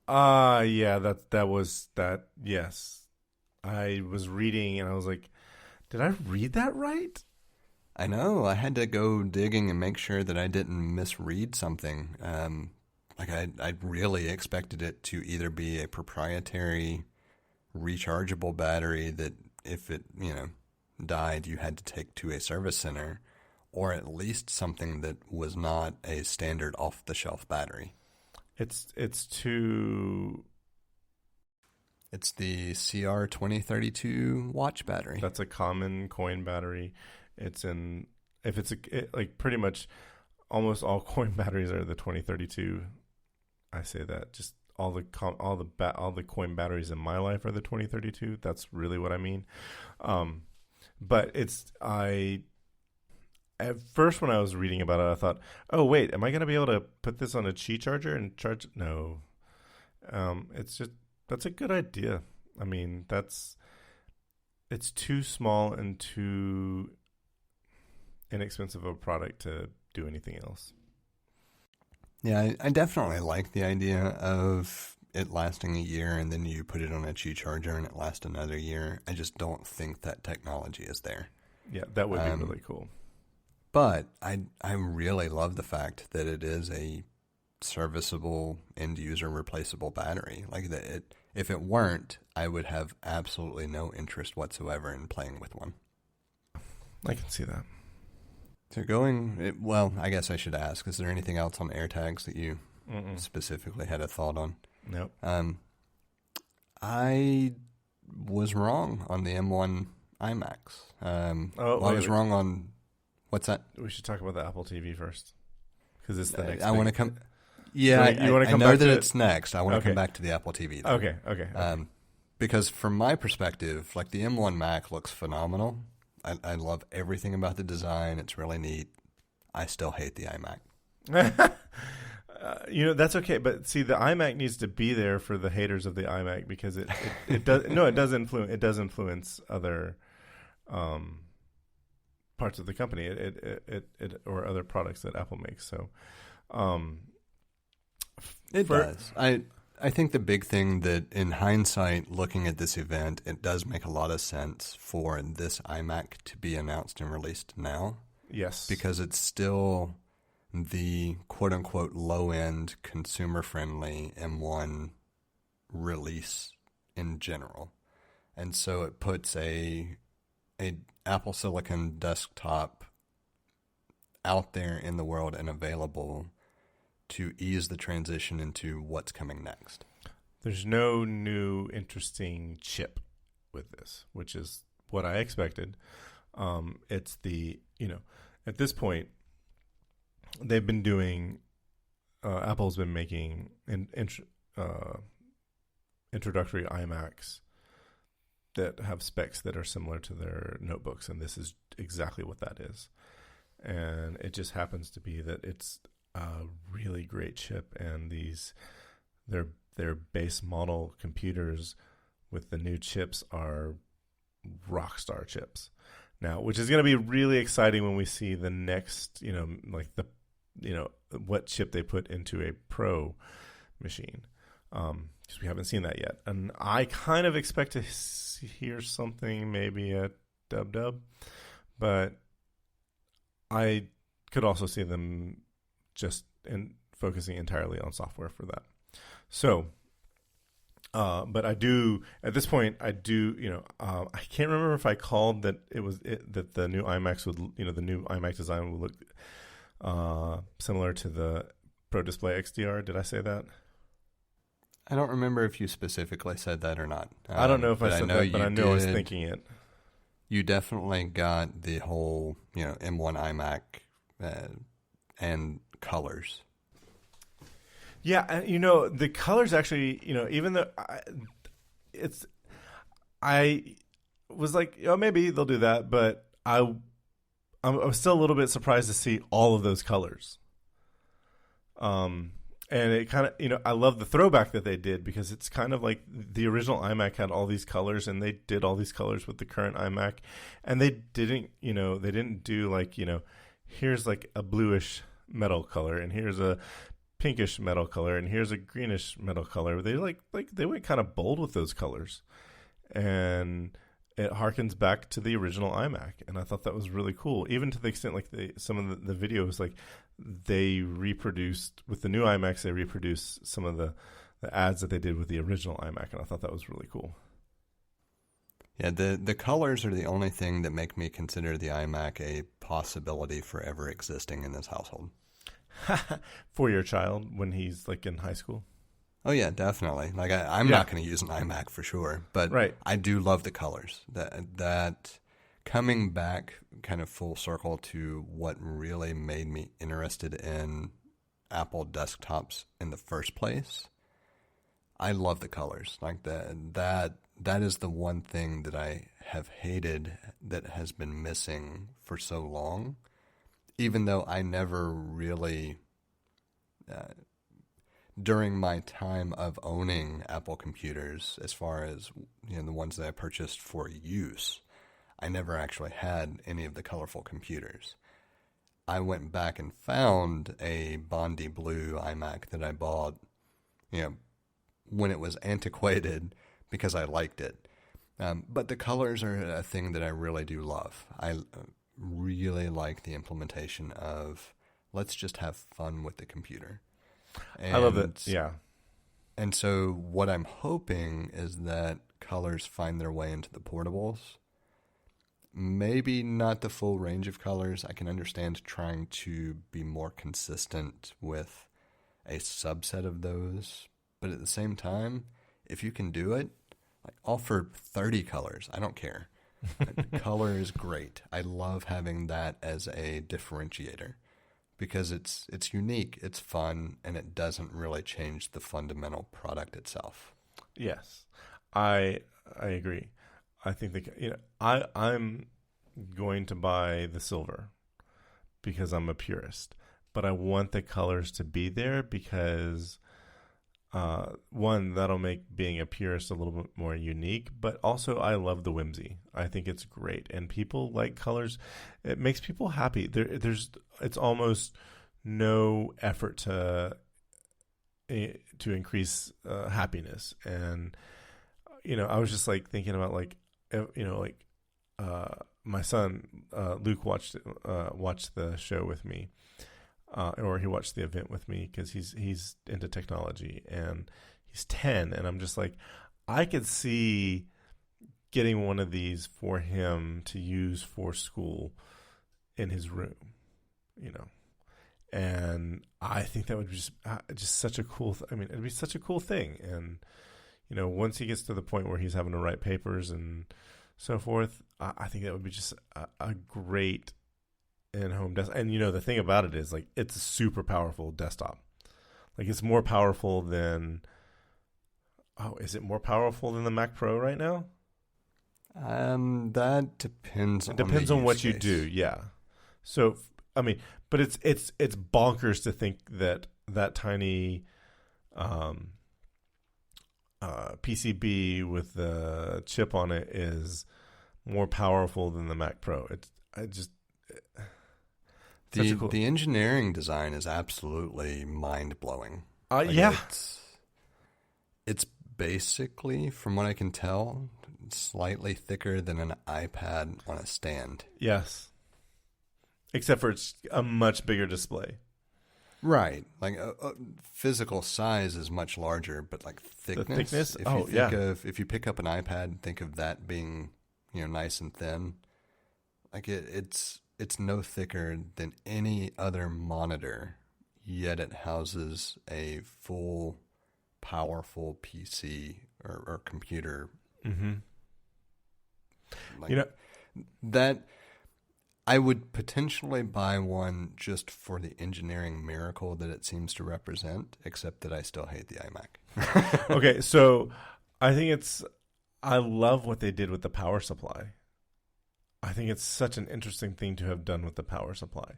Speaker 2: Yeah, that was that. Yes, I was reading and I was like, did I read that right?
Speaker 1: I know. I had to go digging and make sure that I didn't misread something. I really expected it to either be a proprietary rechargeable battery that if it, died, you had to take to a service center, or at least something that was not a standard off-the-shelf battery.
Speaker 2: It's the
Speaker 1: CR2032 watch battery.
Speaker 2: That's a common coin battery. Pretty much almost all coin batteries are the 2032. I say that just all the coin batteries in my life are the 2032. That's really what I mean. But at first when I was reading about it, I thought, oh wait, am I going to be able to put this on a Qi charger and charge? No. That's a good idea. I mean, it's too small and too inexpensive of a product to do anything else.
Speaker 1: Yeah, I definitely like the idea of it lasting a year and then you put it on a Qi charger and it lasts another year. I just don't think that technology is there.
Speaker 2: Yeah, that would be really cool.
Speaker 1: But I really love the fact that it is a serviceable end-user replaceable battery. Like if it weren't, I would have absolutely no interest whatsoever in playing with one.
Speaker 2: I can see that.
Speaker 1: So I guess I should ask, is there anything else on AirTags that you specifically had a thought on?
Speaker 2: Nope.
Speaker 1: I was wrong on the M1 iMacs. I was wrong on... What's that?
Speaker 2: We should talk about the Apple TV first, because it's the next.
Speaker 1: I want to come. Yeah, I know that it's next. I want to come back to the Apple TV. Though.
Speaker 2: Okay.
Speaker 1: Because from my perspective, like the M1 Mac looks phenomenal. I love everything about the design. It's really neat. I still hate the iMac.
Speaker 2: That's okay. But see, the iMac needs to be there for the haters of the iMac because it does influence other parts of the company. It or other products that Apple makes. So
Speaker 1: it does. I think the big thing that in hindsight, looking at this event, it does make a lot of sense for this iMac to be announced and released now.
Speaker 2: Yes.
Speaker 1: Because it's still the quote-unquote low-end, consumer-friendly M1 release in general. And so it puts a Apple Silicon desktop out there in the world and available to ease the transition into what's coming next.
Speaker 2: There's no new interesting chip with this, which is what I expected. It's at this point, they've been doing, Apple's been making introductory iMacs that have specs that are similar to their notebooks, and this is exactly what that is. And it just happens to be that it's a really great chip, and their base model computers with the new chips are rockstar chips now, which is going to be really exciting when we see the next, what chip they put into a Pro machine. Because we haven't seen that yet. And I kind of expect to hear something maybe at Dub, but I could also see them just focusing entirely on software for that. So, but I do, at this point, I can't remember if I called that that the new iMacs would, the new iMac design would look similar to the Pro Display XDR. Did I say that?
Speaker 1: I don't remember if you specifically said that or not.
Speaker 2: I don't know if I said that, but I know I was thinking it.
Speaker 1: You definitely got the whole, M1 iMac and colors.
Speaker 2: Yeah, and the colors actually, even though I was like, maybe they'll do that, but I was still a little bit surprised to see all of those colors. And it kind of, I love the throwback that they did, because it's kind of like the original iMac had all these colors, and they did all these colors with the current iMac, and they didn't do like, here's like a bluish metal color, and here's a pinkish metal color, and here's a greenish metal color. They they went kind of bold with those colors, and it harkens back to the original iMac, and I thought that was really cool. Even to the extent like some of the videos, like they reproduced with the new iMacs, they reproduced some of the ads that they did with the original iMac, and I thought that was really cool.
Speaker 1: Yeah, the colors are the only thing that make me consider the iMac a possibility for ever existing in this household.
Speaker 2: For your child when he's like in high school?
Speaker 1: Oh yeah, definitely. Like I'm not going to use an iMac for sure, but
Speaker 2: right.
Speaker 1: I do love the colors. That coming back kind of full circle to what really made me interested in Apple desktops in the first place. I love the colors. Like that is the one thing that I have hated that has been missing for so long. Even though I never really, during my time of owning Apple computers, as far as the ones that I purchased for use, I never actually had any of the colorful computers. I went back and found a Bondi blue iMac that I bought, when it was antiquated because I liked it. But the colors are a thing that I really do love. I really like the implementation of let's just have fun with the computer.
Speaker 2: I love it. Yeah.
Speaker 1: And so what I'm hoping is that colors find their way into the portables. Maybe not the full range of colors. I can understand trying to be more consistent with a subset of those. But at the same time, if you can do it, like offer 30 colors. I don't care. Color is great. I love having that as a differentiator because it's unique, it's fun, and it doesn't really change the fundamental product itself.
Speaker 2: Yes, I agree. I think I'm going to buy the silver because I'm a purist, but I want the colors to be there because one, that'll make being a purist a little bit more unique, but also I love the Whimsy. I think it's great, and people like colors. It makes people happy. It's almost no effort to increase happiness, and I was just like thinking about my son Luke watched the show with me. or he watched the event with me because he's into technology, and he's 10, and I'm just like, I could see getting one of these for him to use for school in his room, and I think that would be just such a cool. It'd be such a cool thing, and once he gets to the point where he's having to write papers and so forth, I think that would be just a great in-home desktop. And the thing about it is, like, it's a super powerful desktop. Like, it's more powerful than. Oh, is it more powerful than the Mac Pro right now?
Speaker 1: That depends.
Speaker 2: It depends on what you do. Yeah. So, but it's bonkers to think that tiny PCB with the chip on it is more powerful than the Mac Pro.
Speaker 1: The engineering design is absolutely mind blowing.
Speaker 2: Yeah.
Speaker 1: It's basically, from what I can tell, slightly thicker than an iPad on a stand.
Speaker 2: Yes. Except for it's a much bigger display.
Speaker 1: Right. Like, physical size is much larger, but like thickness. If you pick up an iPad, think of that being, nice and thin. Like, it's no thicker than any other monitor, yet it houses a full, powerful PC or computer.
Speaker 2: Mm-hmm.
Speaker 1: Like, that I would potentially buy one just for the engineering miracle that it seems to represent, except that I still hate the iMac.
Speaker 2: Okay, so I love what they did with the power supply. I think it's such an interesting thing to have done with the power supply.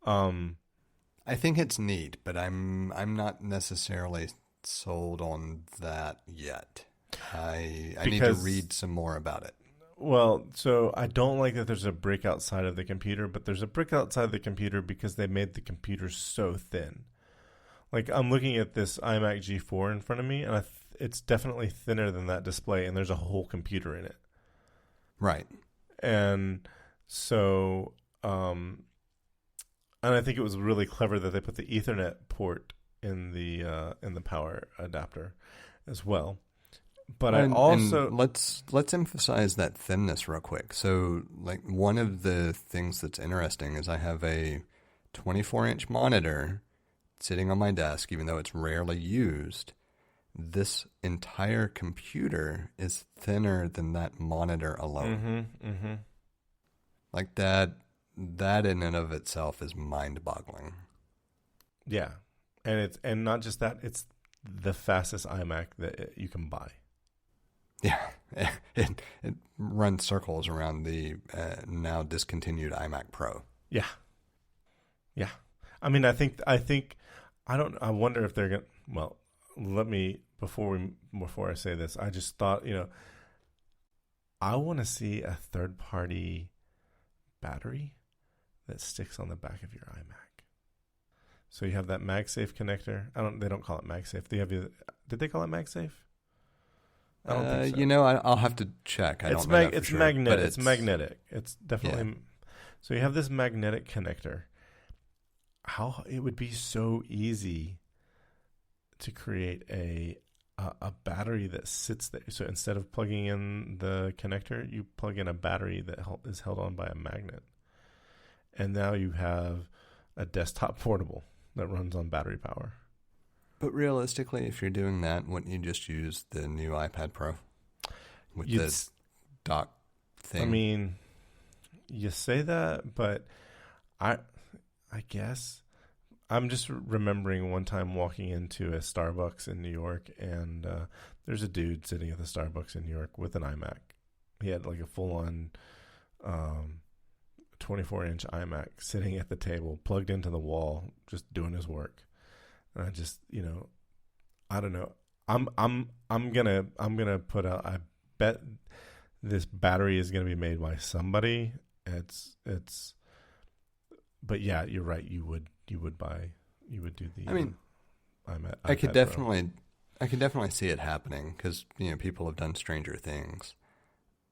Speaker 1: I think it's neat, but I'm not necessarily sold on that yet. I need to read some more about it.
Speaker 2: Well, so I don't like that there's a brick outside of the computer, but there's a brick outside the computer because they made the computer so thin. Like, I'm looking at this iMac G4 in front of me, and it's definitely thinner than that display, and there's a whole computer in it.
Speaker 1: Right.
Speaker 2: And so, and I think it was really clever that they put the Ethernet port in the power adapter as well. But and
Speaker 1: let's emphasize that thinness real quick. So, like, one of the things that's interesting is I have a 24-inch monitor sitting on my desk, even though it's rarely used. This entire computer is thinner than that monitor alone.
Speaker 2: Mm-hmm, mm-hmm.
Speaker 1: Like, that in and of itself is mind-boggling.
Speaker 2: Yeah, and not just that, it's the fastest iMac that you can buy.
Speaker 1: Yeah, it runs circles around the now discontinued iMac Pro.
Speaker 2: Yeah. I wonder if they're gonna. Well, let me before I say this, I just thought, I want to see a third-party battery that sticks on the back of your iMac. So you have that MagSafe connector. They don't call it MagSafe. Did they call it MagSafe? I don't think so.
Speaker 1: I'll have to check.
Speaker 2: It's magnetic. It's magnetic. It's definitely. Yeah. So you have this magnetic connector. How it would be so easy to create a battery that sits there. So instead of plugging in the connector, you plug in a battery that is held on by a magnet, and now you have a desktop portable that runs on battery power.
Speaker 1: But realistically, if you're doing that, wouldn't you just use the new iPad Pro with the dock thing?
Speaker 2: I mean, you say that, but I guess I'm just remembering one time walking into a Starbucks in New York, and there's a dude sitting at the Starbucks in New York with an iMac. He had like a full-on 24-inch iMac sitting at the table, plugged into the wall, just doing his work. And I just, I don't know. I'm gonna put out. I bet this battery is gonna be made by somebody. But yeah, you're right. You would do the.
Speaker 1: I mean,
Speaker 2: iMac.
Speaker 1: I could definitely see it happening because people have done stranger things.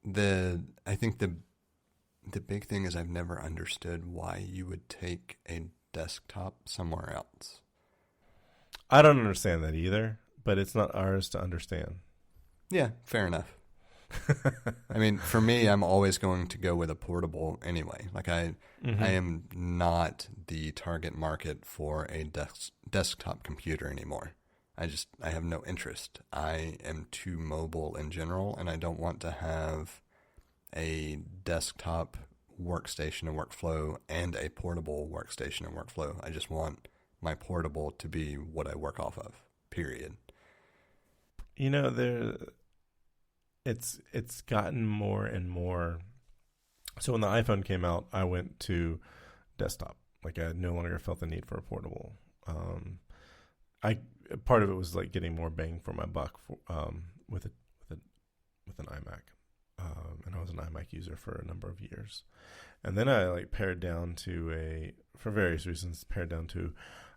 Speaker 1: I think the big thing is I've never understood why you would take a desktop somewhere else.
Speaker 2: I don't understand that either, but it's not ours to understand.
Speaker 1: Yeah, fair enough. I mean, for me, I'm always going to go with a portable anyway. Like I am not the target market for a desktop computer anymore. I have no interest. I am too mobile in general, and I don't want to have a desktop workstation and workflow and a portable workstation and workflow. I just want my portable to be what I work off of, period.
Speaker 2: You know, it's gotten more and more. So when the iPhone came out, I went to desktop. Like I no longer felt the need for a portable. Part of it was like getting more bang for my buck with an iMac, and I was an iMac user for a number of years, and then I pared down to for various reasons, pared down to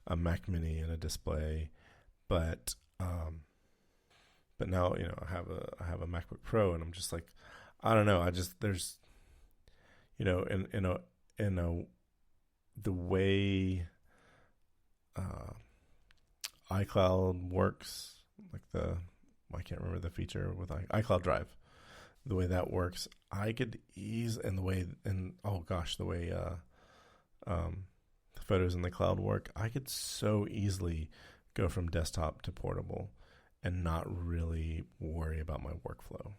Speaker 2: a Mac Mini and a display, but now I have a MacBook Pro, and I'm just like, I don't know, there's the way iCloud works, I can't remember the feature with iCloud Drive, the way that works, I could the way the photos in the cloud work, I could so easily go from desktop to portable and not really worry about my workflow.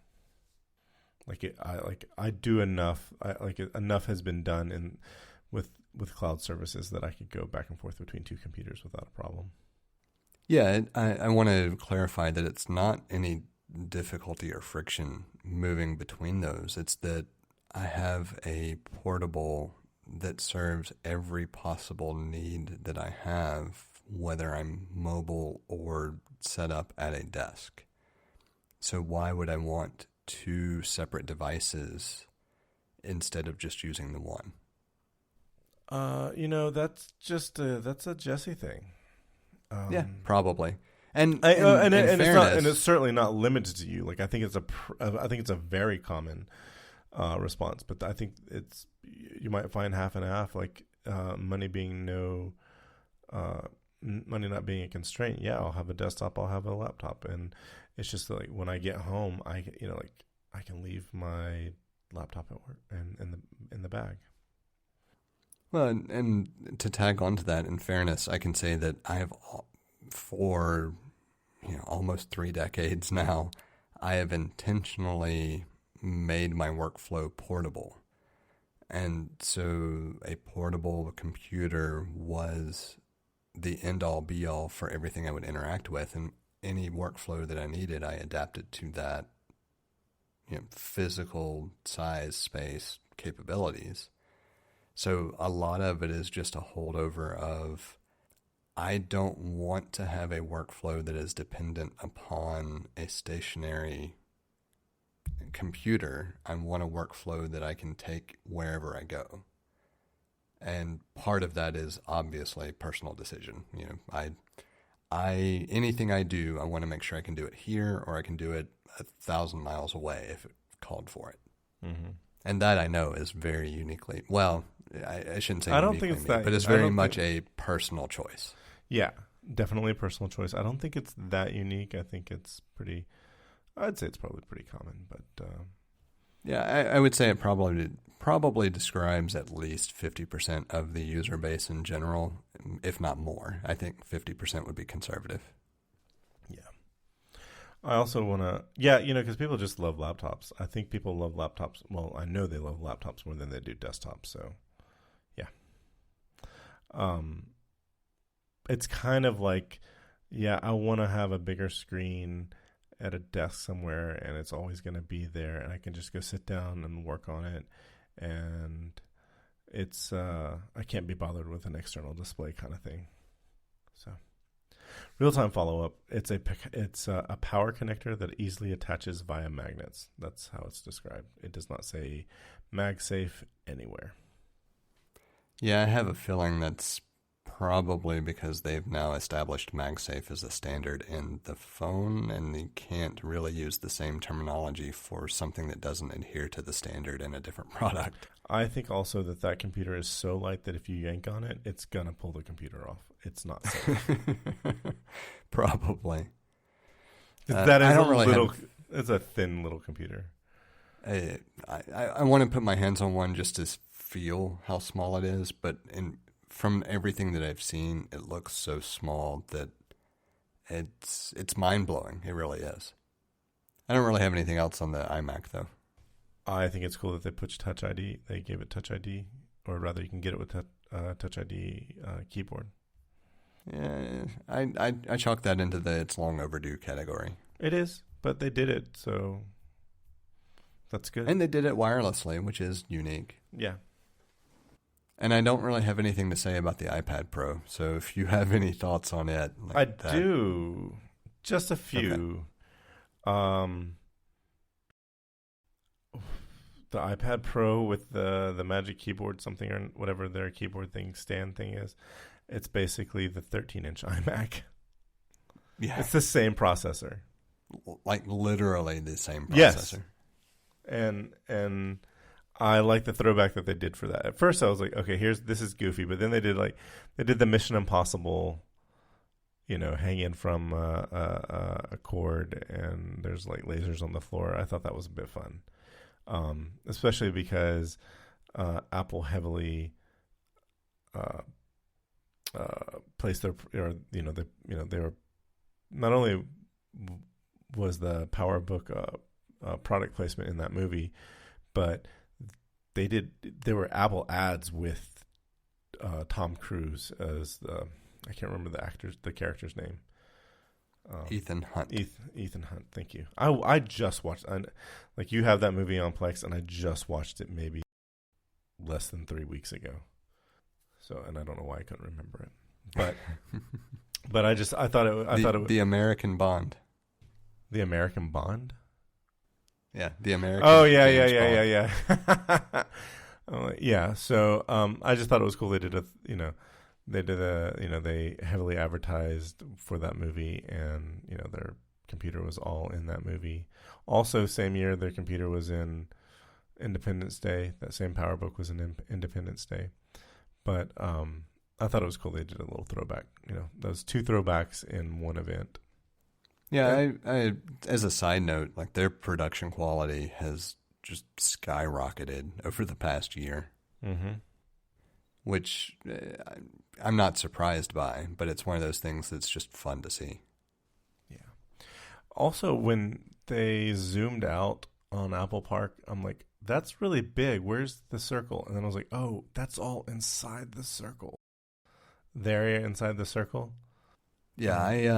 Speaker 2: I do enough. Enough has been done with cloud services that I could go back and forth between two computers without a problem.
Speaker 1: Yeah, I want to clarify that it's not any difficulty or friction moving between those. It's that I have a portable that serves every possible need that I have, whether I'm mobile or set up at a desk. So why would I want two separate devices instead of just using the one?
Speaker 2: That's a Jesse thing.
Speaker 1: Yeah, probably. And
Speaker 2: it's certainly not limited to you. Like I think it's a very common response, but I think you might find half and half. Like money not being a constraint. Yeah, I'll have a desktop, I'll have a laptop, and it's just like when I get home, I can leave my laptop at work and in the bag.
Speaker 1: Well, and to tag onto that, in fairness, I can say that I have, for almost 3 decades now, I have intentionally made my workflow portable. And so a portable computer was the end-all, be-all for everything I would interact with. And any workflow that I needed, I adapted to that physical size, space, capabilities. So a lot of it is just a holdover of, I don't want to have a workflow that is dependent upon a stationary computer. I want a workflow that I can take wherever I go. And part of that is obviously personal decision. Anything I do, I want to make sure I can do it here, or I can do it 1,000 miles away if it called for it. Mm-hmm. And that I know is very uniquely, well, I shouldn't say
Speaker 2: I don't think it's that,
Speaker 1: but it's very much a personal choice.
Speaker 2: Yeah, definitely a personal choice. I don't think it's that unique. I think I'd say it's probably pretty common, but
Speaker 1: yeah, I would say it probably describes at least 50% of the user base in general, if not more. I think 50% would be conservative.
Speaker 2: Yeah. I also want to, because people just love laptops. I think people love laptops. Well, I know they love laptops more than they do desktops. So, yeah. It's kind of like, I want to have a bigger screen at a desk somewhere, and it's always going to be there, and I can just go sit down and work on it. And it's, I can't be bothered with an external display kind of thing. So. Real-time follow-up. It's a power connector that easily attaches via magnets. That's how it's described. It does not say MagSafe anywhere.
Speaker 1: Yeah, I have a feeling that's probably because they've now established MagSafe as a standard in the phone, and you can't really use the same terminology for something that doesn't adhere to the standard in a different product.
Speaker 2: I think also that computer is so light that if you yank on it, it's going to pull the computer off. It's not safe.
Speaker 1: Probably.
Speaker 2: That is it's a thin little computer.
Speaker 1: I want to put my hands on one just to feel how small it is, but from everything that I've seen, it looks so small that it's mind-blowing. It really is. I don't really have anything else on the iMac, though.
Speaker 2: I think it's cool that they pushed Touch ID. They gave it Touch ID, or rather you can get it with Touch ID keyboard.
Speaker 1: Yeah, I chalk that into the it's long overdue category.
Speaker 2: It is, but they did it, so that's good.
Speaker 1: And they did it wirelessly, which is unique.
Speaker 2: Yeah.
Speaker 1: And I don't really have anything to say about the iPad Pro, so if you have any thoughts on it.
Speaker 2: I do. Just a few. Okay. The iPad Pro with the Magic Keyboard something or whatever their keyboard stand thing is, it's basically the 13-inch iMac.
Speaker 1: Yeah.
Speaker 2: It's the same processor.
Speaker 1: Like literally the same processor.
Speaker 2: Yes. And I like the throwback that they did for that. At first I was like, okay, this is goofy, but then they did the Mission Impossible, hanging from a cord and there's like lasers on the floor. I thought that was a bit fun. Especially because Apple heavily placed they were not only was the PowerBook product placement in that movie, but there were Apple ads with Tom Cruise as I can't remember the character's name.
Speaker 1: Ethan Hunt.
Speaker 2: Ethan Hunt. Thank you. I just watched. You have that movie on Plex, and I just watched it maybe less than 3 weeks ago. So, and I don't know why I couldn't remember it, but I thought it.
Speaker 1: The American Bond.
Speaker 2: The American Bond.
Speaker 1: Yeah, the American.
Speaker 2: Oh yeah. Yeah. So I just thought it was cool. They heavily advertised for that movie, and their computer was all in that movie. Also, same year their computer was in Independence Day. That same PowerBook was in Independence Day. But I thought it was cool they did a little throwback. Those two throwbacks in one event.
Speaker 1: Yeah, I as a side note, their production quality has just skyrocketed over the past year. Mm-hmm. Which I'm not surprised by, but it's one of those things that's just fun to see.
Speaker 2: Yeah. Also, when they zoomed out on Apple Park, I'm like, that's really big. Where's the circle? And then I was like, oh, that's all inside the circle. The area inside the circle?
Speaker 1: Yeah, I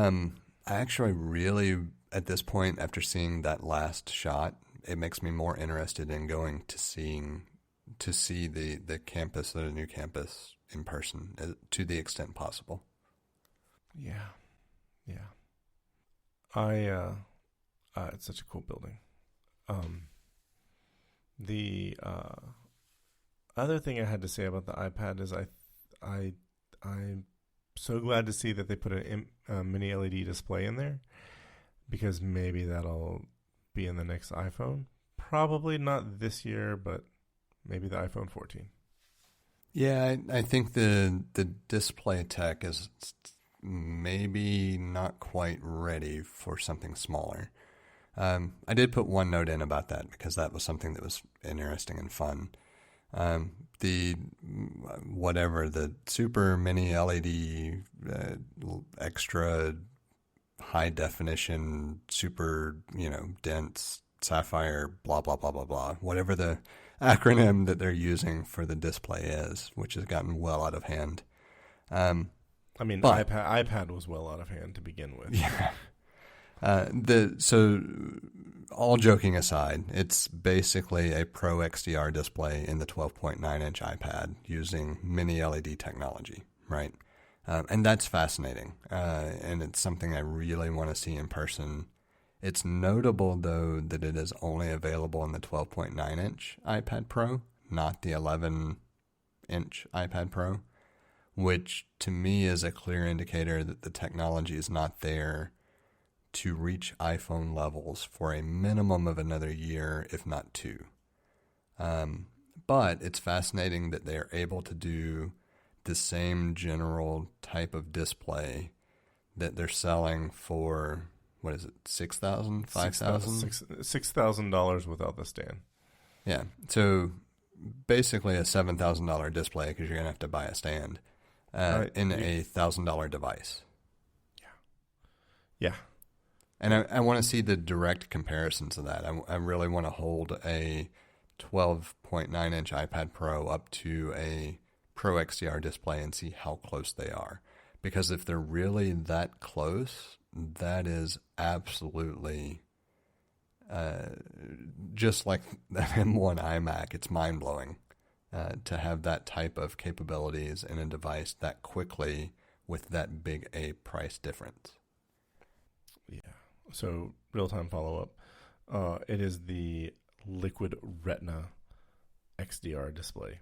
Speaker 1: actually really, at this point, after seeing that last shot, it makes me more interested in going to see the campus, the new campus, in person to the extent possible.
Speaker 2: Yeah. It's such a cool building. The other thing I had to say about the iPad is I'm so glad to see that they put a mini LED display in there, because maybe that'll be in the next iPhone. Probably not this year, but maybe the iPhone 14.
Speaker 1: Yeah, I think the display tech is maybe not quite ready for something smaller. I did put one note in about that because that was something that was interesting and fun. The super mini LED, extra high definition, super, dense sapphire, blah, blah, blah, blah, blah, whatever the acronym that they're using for the display is, which has gotten well out of hand.
Speaker 2: iPad was well out of hand to begin with.
Speaker 1: Yeah. So all joking aside, it's basically a Pro XDR display in the 12.9-inch iPad using mini LED technology, right? And that's fascinating. And it's something I really want to see in person. It's notable, though, that it is only available in the 12.9-inch iPad Pro, not the 11-inch iPad Pro, which to me is a clear indicator that the technology is not there to reach iPhone levels for a minimum of another year, if not two. But it's fascinating that they're able to do the same general type of display that they're selling for, what is it, $6,000, $5,000?
Speaker 2: $6,000 without the stand.
Speaker 1: Yeah. So basically a $7,000 display because you're going to have to buy a stand in a $1,000 device.
Speaker 2: Yeah.
Speaker 1: And I want to see the direct comparisons of that. I really want to hold a 12.9-inch iPad Pro up to a Pro XDR display and see how close they are. Because if they're really that close, that is absolutely just like the M1 iMac. It's mind-blowing to have that type of capabilities in a device that quickly with that big a price difference.
Speaker 2: Yeah. So real-time follow-up. It is the Liquid Retina XDR display.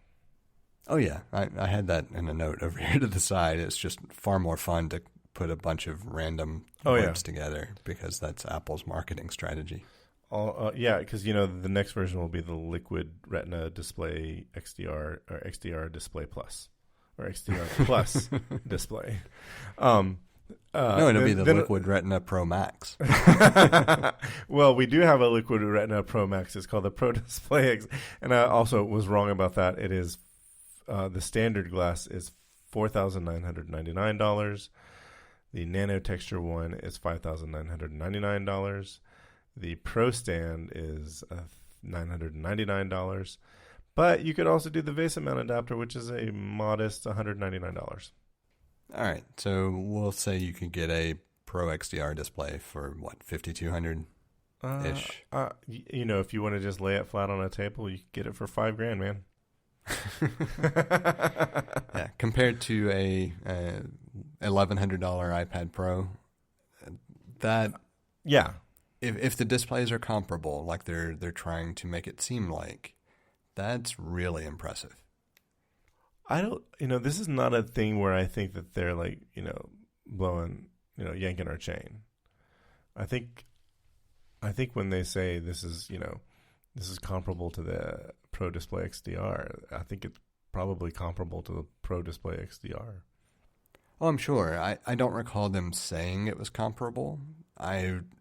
Speaker 1: Oh, yeah. I had that in a note over here to the side. It's just far more fun to put a bunch of random words together because that's Apple's marketing strategy.
Speaker 2: Yeah, because, the next version will be the Liquid Retina Display XDR or XDR Display Plus or XDR Plus display.
Speaker 1: No, it'll be the Liquid Retina Pro Max.
Speaker 2: Well, we do have a Liquid Retina Pro Max. It's called the Pro Display X. And I also was wrong about that. It is the standard glass is $4,999. The nano texture one is $5,999. The Pro stand is $999. But you could also do the VESA mount adapter, which is a modest $199.
Speaker 1: All right, so we'll say you could get a Pro XDR display for what, $5,200-ish?
Speaker 2: If you want to just lay it flat on a table, you could get it for $5,000, man.
Speaker 1: Yeah, compared to a $1,100 iPad Pro, that if the displays are comparable, like they're trying to make it seem like, that's really impressive.
Speaker 2: I don't, this is not a thing where I think that they're like, blowing, yanking our chain. I think when they say this is comparable to the Pro Display XDR, I think it's probably comparable to the Pro Display XDR.
Speaker 1: Oh, I'm sure. I don't recall them saying it was comparable.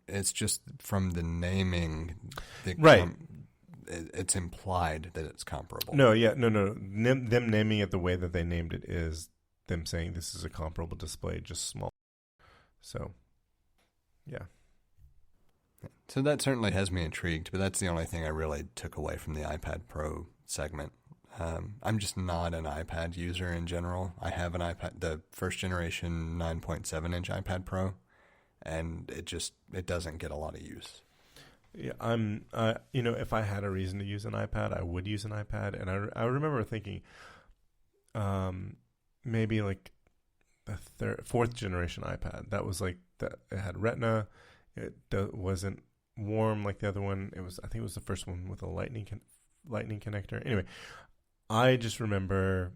Speaker 1: It's just from the naming.
Speaker 2: Right.
Speaker 1: It's implied that it's comparable.
Speaker 2: No. Them naming it the way that they named it is them saying this is a comparable display, just small. So, yeah.
Speaker 1: So that certainly has me intrigued, but that's the only thing I really took away from the iPad Pro segment. I'm just not an iPad user in general. I have an iPad, the first generation 9.7-inch iPad Pro, and it doesn't get a lot of use.
Speaker 2: Yeah, if I had a reason to use an iPad, I would use an iPad. And I remember thinking, maybe like the fourth generation iPad. That was like that. It had Retina. It wasn't warm like the other one. I think it was the first one with a lightning connector. Anyway, I just remember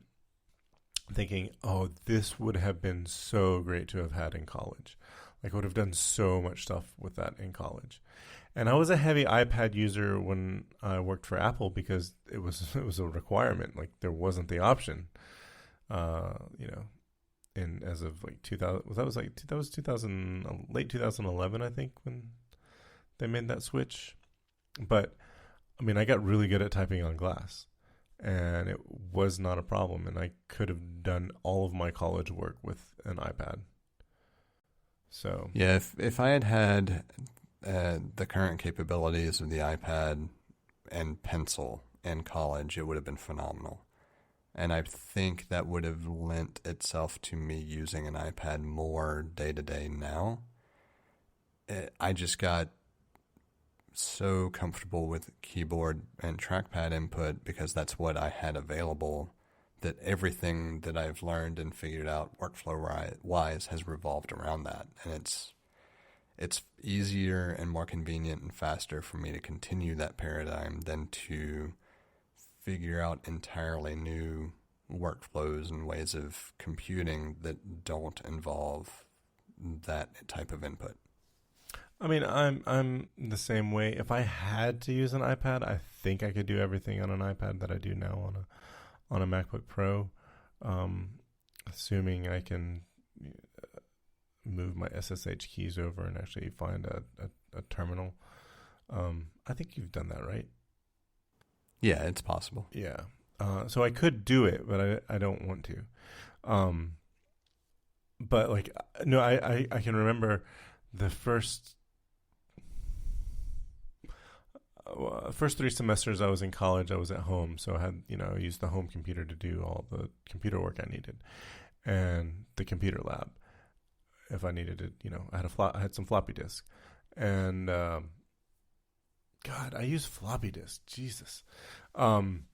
Speaker 2: thinking, oh, this would have been so great to have had in college. Like I would have done so much stuff with that in college. And I was a heavy iPad user when I worked for Apple because it was a requirement. Like there wasn't the option, in as of like 2000. That was 2000, late 2011, I think, when they made that switch. But I mean, I got really good at typing on glass, and it was not a problem. And I could have done all of my college work with an iPad. So
Speaker 1: yeah, if I had the current capabilities of the iPad and pencil in college, it would have been phenomenal. And I think that would have lent itself to me using an iPad more day to day now. I just got so comfortable with keyboard and trackpad input because that's what I had available, that everything that I've learned and figured out workflow-wise has revolved around that. And it's easier and more convenient and faster for me to continue that paradigm than to figure out entirely new workflows and ways of computing that don't involve that type of input.
Speaker 2: I mean, I'm the same way. If I had to use an iPad, I think I could do everything on an iPad that I do now on a MacBook Pro, assuming I can move my SSH keys over and actually find a terminal. I think you've done that, right?
Speaker 1: Yeah, it's possible.
Speaker 2: Yeah. So I could do it, but I don't want to. But like, no, I can remember the first 3 semesters I was in college, I was at home. So I had, I used the home computer to do all the computer work I needed, and the computer lab. If I needed it, I had some floppy disk, and God, I used floppy disk. Jesus. And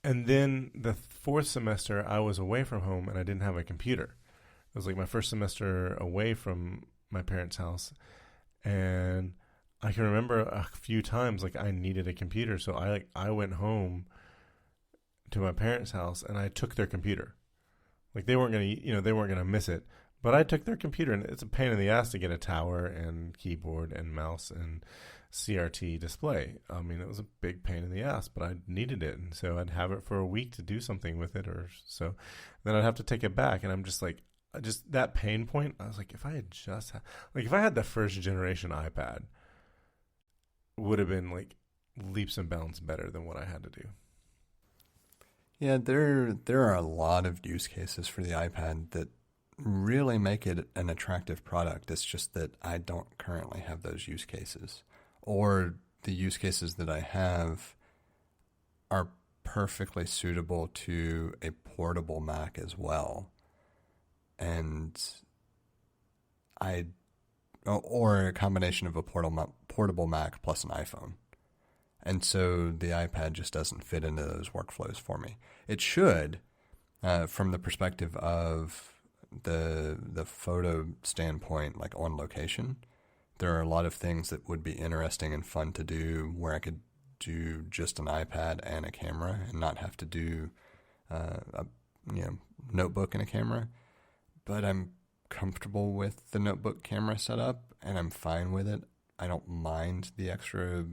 Speaker 2: then the 4th semester, I was away from home and I didn't have a computer. It was like my first semester away from my parents' house, and I can remember a few times like I needed a computer, so I went home to my parents' house and I took their computer. Like they weren't gonna miss it, but I took their computer, and it's a pain in the ass to get a tower and keyboard and mouse and CRT display. I mean, it was a big pain in the ass, but I needed it, and so I'd have it for a week to do something with it, or so. Then I'd have to take it back, and I'm just like, that pain point. I was like, if I had the first generation iPad, would have been like leaps and bounds better than what I had to do.
Speaker 1: Yeah, there are a lot of use cases for the iPad that really make it an attractive product. It's just that I don't currently have those use cases, or the use cases that I have are perfectly suitable to a portable Mac as well. And or a combination of a portable Mac plus an iPhone. And so the iPad just doesn't fit into those workflows for me. It should, from the perspective of the photo standpoint, like on location. There are a lot of things that would be interesting and fun to do where I could do just an iPad and a camera and not have to do a notebook and a camera. But I'm comfortable with the notebook camera setup, and I'm fine with it. I don't mind the extra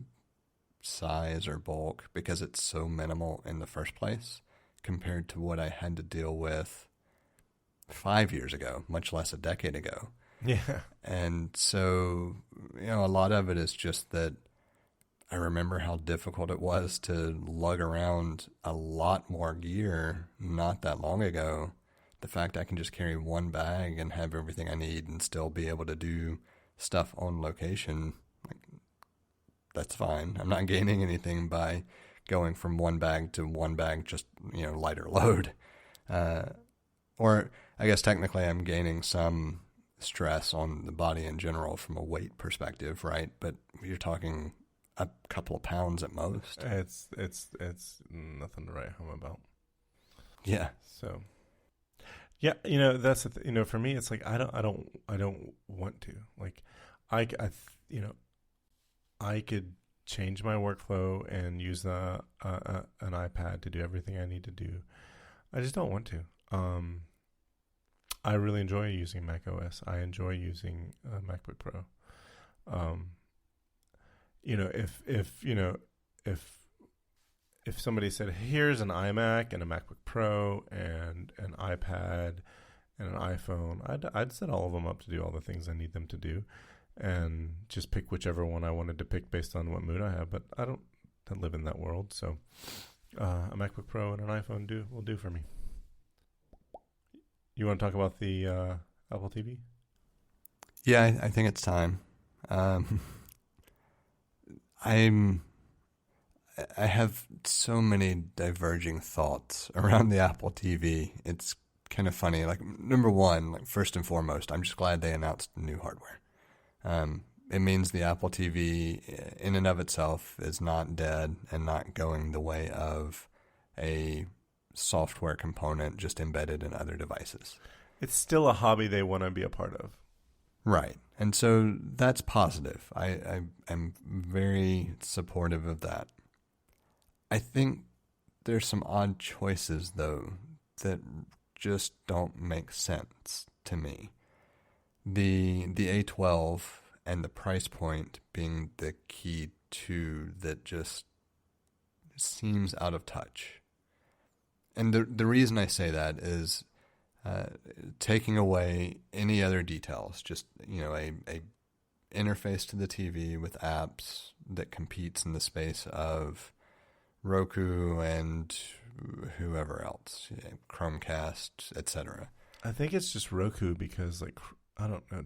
Speaker 1: size or bulk because it's so minimal in the first place compared to what I had to deal with 5 years ago, much less a decade ago.
Speaker 2: Yeah.
Speaker 1: And so, a lot of it is just that I remember how difficult it was to lug around a lot more gear not that long ago. The fact I can just carry one bag and have everything I need and still be able to do stuff on location, that's fine. I'm not gaining anything by going from one bag to one bag, just, lighter load. Or I guess technically I'm gaining some stress on the body in general from a weight perspective, right? But you're talking a couple of pounds at most.
Speaker 2: It's nothing to write home about.
Speaker 1: Yeah.
Speaker 2: So, yeah, that's the for me, it's like I don't want to. Like, I could change my workflow and use an iPad to do everything I need to do. I just don't want to. I really enjoy using Mac OS. I enjoy using MacBook Pro. If somebody said, here's an iMac and a MacBook Pro and an iPad and an iPhone, I'd set all of them up to do all the things I need them to do and just pick whichever one I wanted to pick based on what mood I have. But I don't live in that world, so a MacBook Pro and an iPhone will do for me. You want to talk about the Apple TV?
Speaker 1: Yeah, I think it's time. I have so many diverging thoughts around the Apple TV. It's kind of funny. Like, number one, first and foremost, I'm just glad they announced new hardware. It means the Apple TV in and of itself is not dead and not going the way of a software component just embedded in other devices.
Speaker 2: It's still a hobby they want to be a part of.
Speaker 1: Right. And so that's positive. I am very supportive of that. I think there's some odd choices, though, that just don't make sense to me. The A12 and the price point being the key two that just seems out of touch. And the reason I say that is taking away any other details, just, a interface to the TV with apps that competes in the space of Roku and whoever else, Chromecast, etc.
Speaker 2: I think it's just Roku because, I don't know,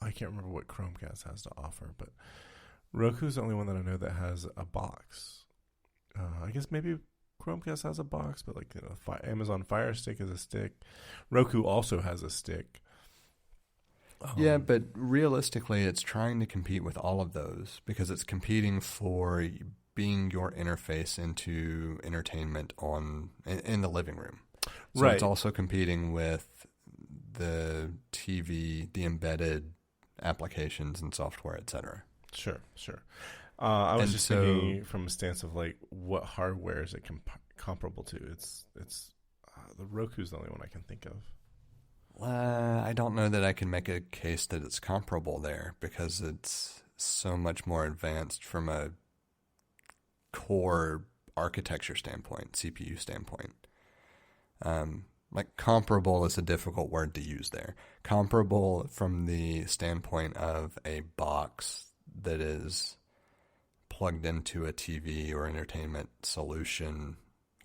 Speaker 2: I can't remember what Chromecast has to offer, but Roku's the only one that I know that has a box. I guess maybe Chromecast has a box, but Amazon Fire Stick is a stick. Roku also has a stick.
Speaker 1: Yeah, but realistically, it's trying to compete with all of those because it's competing for being your interface into entertainment in the living room. So
Speaker 2: right.
Speaker 1: It's also competing with the TV, the embedded applications and software, etc.
Speaker 2: Sure. I was just thinking from a stance of what hardware is it comparable to? It's the Roku's the only one I can think of.
Speaker 1: I don't know that I can make a case that it's comparable there because it's so much more advanced from a core architecture standpoint, CPU standpoint. Comparable is a difficult word to use there. Comparable from the standpoint of a box that is plugged into a TV or entertainment solution,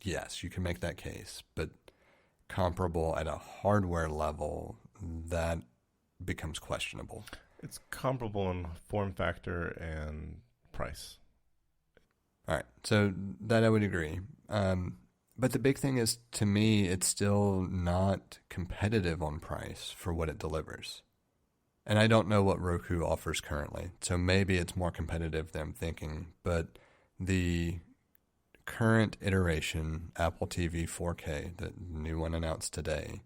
Speaker 1: yes, you can make that case. But comparable at a hardware level, that becomes questionable.
Speaker 2: It's comparable in form factor and price.
Speaker 1: All right, so that I would agree. But the big thing is, to me, it's still not competitive on price for what it delivers. And I don't know what Roku offers currently, so maybe it's more competitive than I'm thinking. But the current iteration, Apple TV 4K, the new one announced today,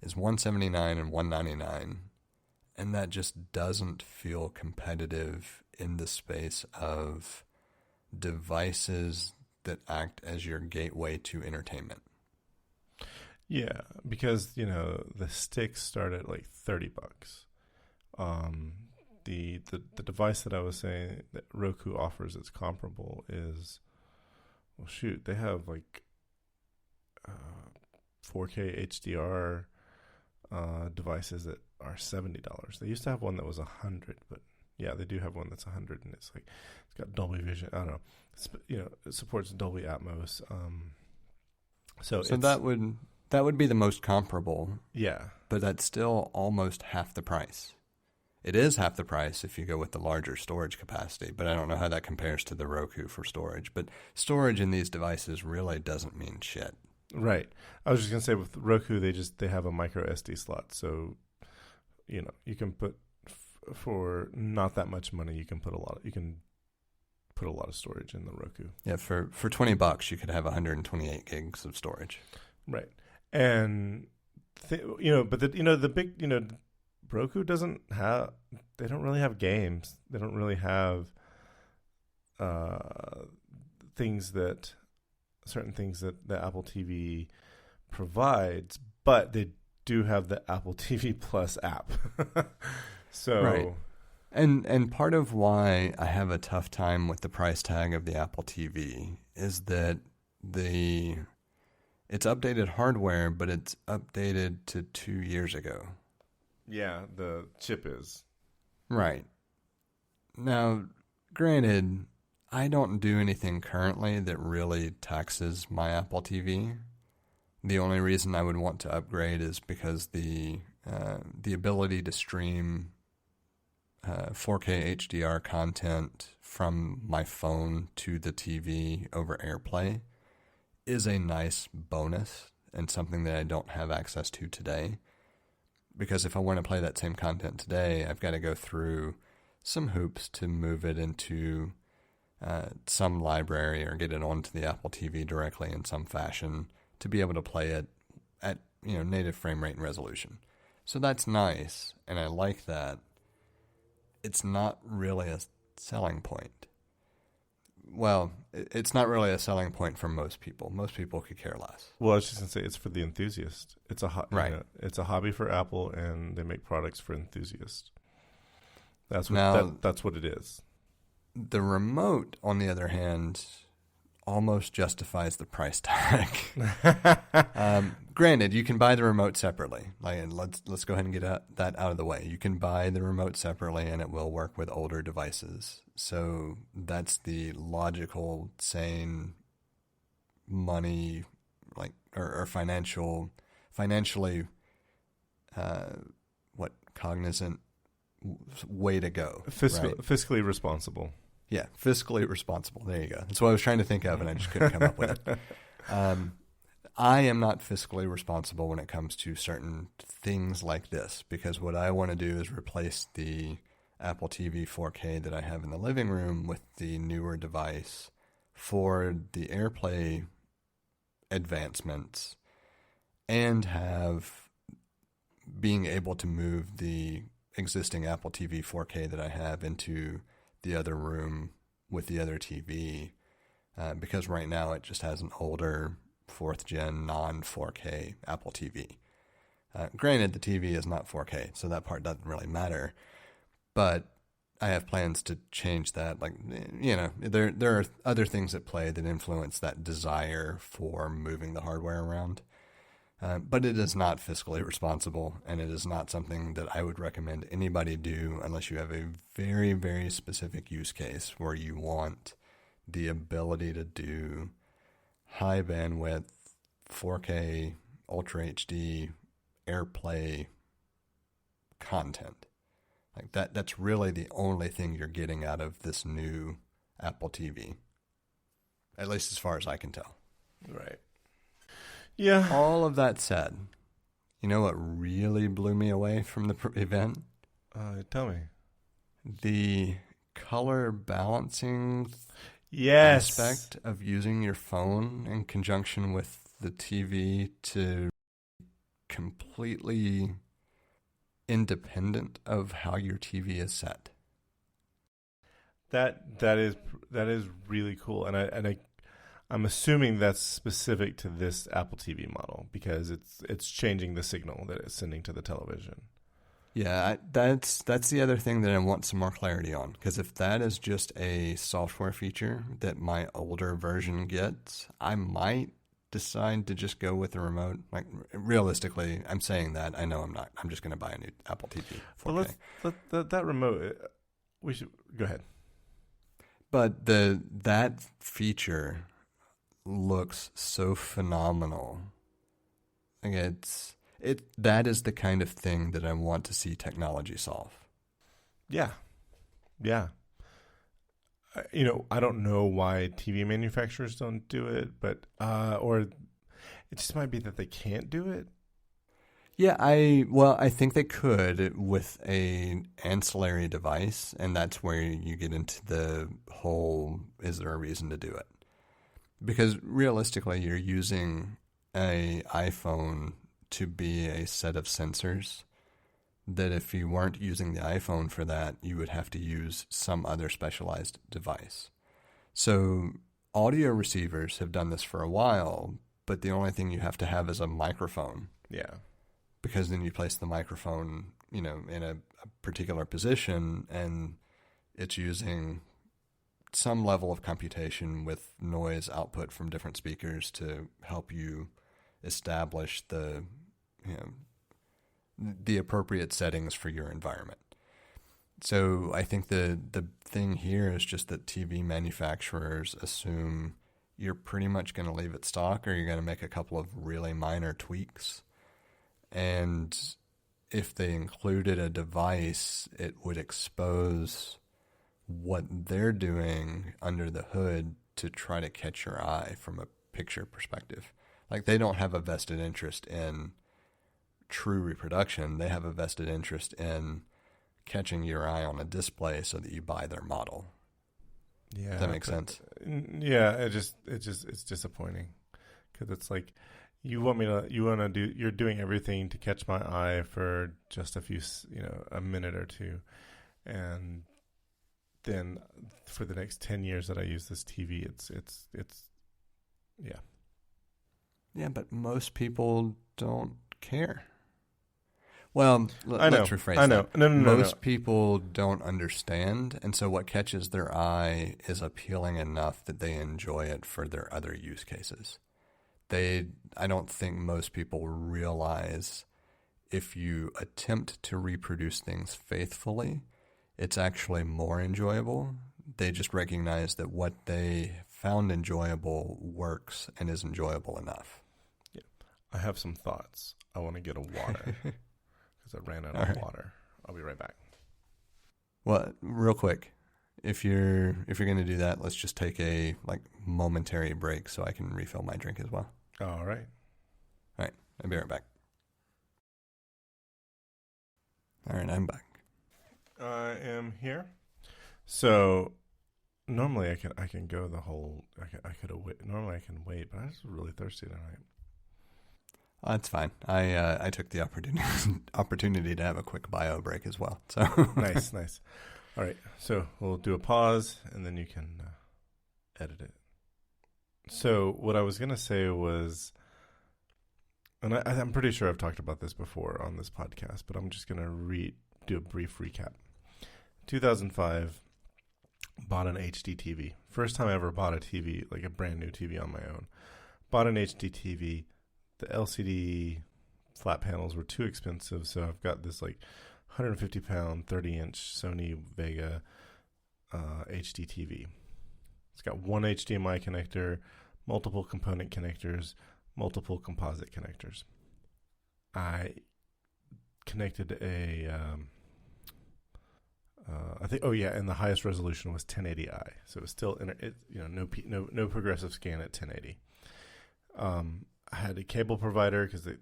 Speaker 1: is $179 and $199, and that just doesn't feel competitive in the space of devices that act as your gateway to entertainment.
Speaker 2: Yeah, because the sticks start at $30. The device that I was saying that Roku offers that's comparable is, well, shoot, they have 4K HDR devices that are $70. They used to have one that was $100, but yeah, they do have one that's $100, and it's got Dolby Vision. I don't know. It supports Dolby Atmos. So
Speaker 1: that would be the most comparable.
Speaker 2: Yeah,
Speaker 1: but that's still almost half the price. It is half the price if you go with the larger storage capacity, but I don't know how that compares to the Roku for storage. But storage in these devices really doesn't mean shit. Right.
Speaker 2: I was just gonna say with Roku, they have a micro SD slot, so you can put for not that much money, you can put a lot of storage in the Roku.
Speaker 1: Yeah, for $20, you could have 128 gigs of storage.
Speaker 2: Right, and the big Roku doesn't have. They don't really have games. They don't really have certain things that the Apple TV provides, but they do have the Apple TV Plus app. So,
Speaker 1: right. And part of why I have a tough time with the price tag of the Apple TV is that it's updated hardware, but it's updated to 2 years ago.
Speaker 2: Yeah, the chip is.
Speaker 1: Right. Now, granted, I don't do anything currently that really taxes my Apple TV. The only reason I would want to upgrade is because the ability to stream 4K HDR content from my phone to the TV over AirPlay is a nice bonus and something that I don't have access to today. Because if I want to play that same content today, I've got to go through some hoops to move it into some library or get it onto the Apple TV directly in some fashion to be able to play it at native frame rate and resolution. So that's nice, and I like that. It's not really a selling point. well, it's not really a selling point for most people. Most people could care less.
Speaker 2: Well, I was just gonna say it's for the enthusiast. It's a
Speaker 1: Right.
Speaker 2: it's a hobby for Apple, and they make products for enthusiasts. That's what
Speaker 1: Now,
Speaker 2: that's what it is.
Speaker 1: the remote, on the other hand, almost justifies the price tag. Granted, you can buy the remote separately. Like, let's go ahead and get that out of the way. You can buy the remote separately, and it will work with older devices. So that's the logical, sane, money, like or financially, cognizant way to go. Right?
Speaker 2: Fiscally responsible.
Speaker 1: Yeah, fiscally responsible. There you go. That's what I was trying to think of, and I just couldn't come up with it. I am not fiscally responsible when it comes to certain things like this, because what I want to do is replace the Apple TV 4K that I have in the living room with the newer device for the AirPlay advancements, and have being able to move the existing Apple TV 4K that I have into the other room with the other TV, because right now it just has an older 4th gen non-4K Apple TV. Granted, the TV is not 4K, so that part doesn't really matter, but I have plans to change that. Like, there are other things at play that influence that desire for moving the hardware around. But it is not fiscally responsible, and it is not something that I would recommend anybody do unless you have a very, very specific use case where you want the ability to do high bandwidth, 4K, Ultra HD, AirPlay content. Like that's really the only thing you're getting out of this new Apple TV, at least as far as I can tell.
Speaker 2: Right. Yeah.
Speaker 1: All of that said, you know what really blew me away from the event?
Speaker 2: Tell me.
Speaker 1: The color balancing
Speaker 2: aspect
Speaker 1: of using your phone in conjunction with the TV to completely independent of how your TV is set.
Speaker 2: That is really cool, and I'm assuming that's specific to this Apple TV model because it's changing the signal that it's sending to the television.
Speaker 1: Yeah, that's the other thing that I want some more clarity on, because if that is just a software feature that my older version gets, I might decide to just go with the remote. Like, realistically, I'm saying that. I know I'm not. I'm just going to buy a new Apple TV 4K.
Speaker 2: Well, that remote, we should go ahead.
Speaker 1: But that feature looks so phenomenal. Like that is the kind of thing that I want to see technology solve.
Speaker 2: Yeah. I don't know why TV manufacturers don't do it, but or it just might be that they can't do it.
Speaker 1: Yeah, I think they could with a ancillary device, and that's where you get into the whole, is there a reason to do it? Because realistically, you're using an iPhone to be a set of sensors that if you weren't using the iPhone for that, you would have to use some other specialized device. So audio receivers have done this for a while, but the only thing you have to have is a microphone.
Speaker 2: Yeah.
Speaker 1: Because then you place the microphone, in a particular position, and it's using some level of computation with noise output from different speakers to help you establish the appropriate settings for your environment. So I think the thing here is just that TV manufacturers assume you're pretty much going to leave it stock, or you're going to make a couple of really minor tweaks. And if they included a device, it would expose what they're doing under the hood to try to catch your eye from a picture perspective. Like, they don't have a vested interest in true reproduction. They have a vested interest in catching your eye on a display so that you buy their model.
Speaker 2: Yeah.
Speaker 1: Does that make sense?
Speaker 2: Yeah, it's disappointing because it's like, you're doing everything to catch my eye for just a minute or two, and then for the next 10 years that I use this TV, it's yeah.
Speaker 1: Yeah, but most people don't care. Well,
Speaker 2: I know.
Speaker 1: let's rephrase
Speaker 2: I know.
Speaker 1: that.
Speaker 2: No.
Speaker 1: Most people don't understand, and so what catches their eye is appealing enough that they enjoy it for their other use cases. I don't think most people realize if you attempt to reproduce things faithfully, it's actually more enjoyable. They just recognize that what they found enjoyable works and is enjoyable enough.
Speaker 2: Yeah. I have some thoughts. I want to get a water because I ran out of water. I'll be right back.
Speaker 1: Well, real quick, if you're going to do that, let's just take a momentary break so I can refill my drink as well.
Speaker 2: All right.
Speaker 1: All right. I'll be right back. All right, I'm back.
Speaker 2: I am here. So normally I can go the whole. I could have wait. Normally I can wait, but I was really thirsty tonight.
Speaker 1: That's fine. I took the opportunity to have a quick bio break as well. So
Speaker 2: Nice. All right, so we'll do a pause and then you can edit it. So what I was gonna say was, and I'm pretty sure I've talked about this before on this podcast, but I'm just gonna do a brief recap. 2005, bought an HD TV. First time I ever bought a TV, like a brand new TV on my own. Bought an HD TV. The LCD flat panels were too expensive, so I've got this 150-pound, 30-inch Sony Vega HD TV. It's got one HDMI connector, multiple component connectors, multiple composite connectors. I connected and the highest resolution was 1080i, so it was still no progressive scan at 1080. I had a cable provider because the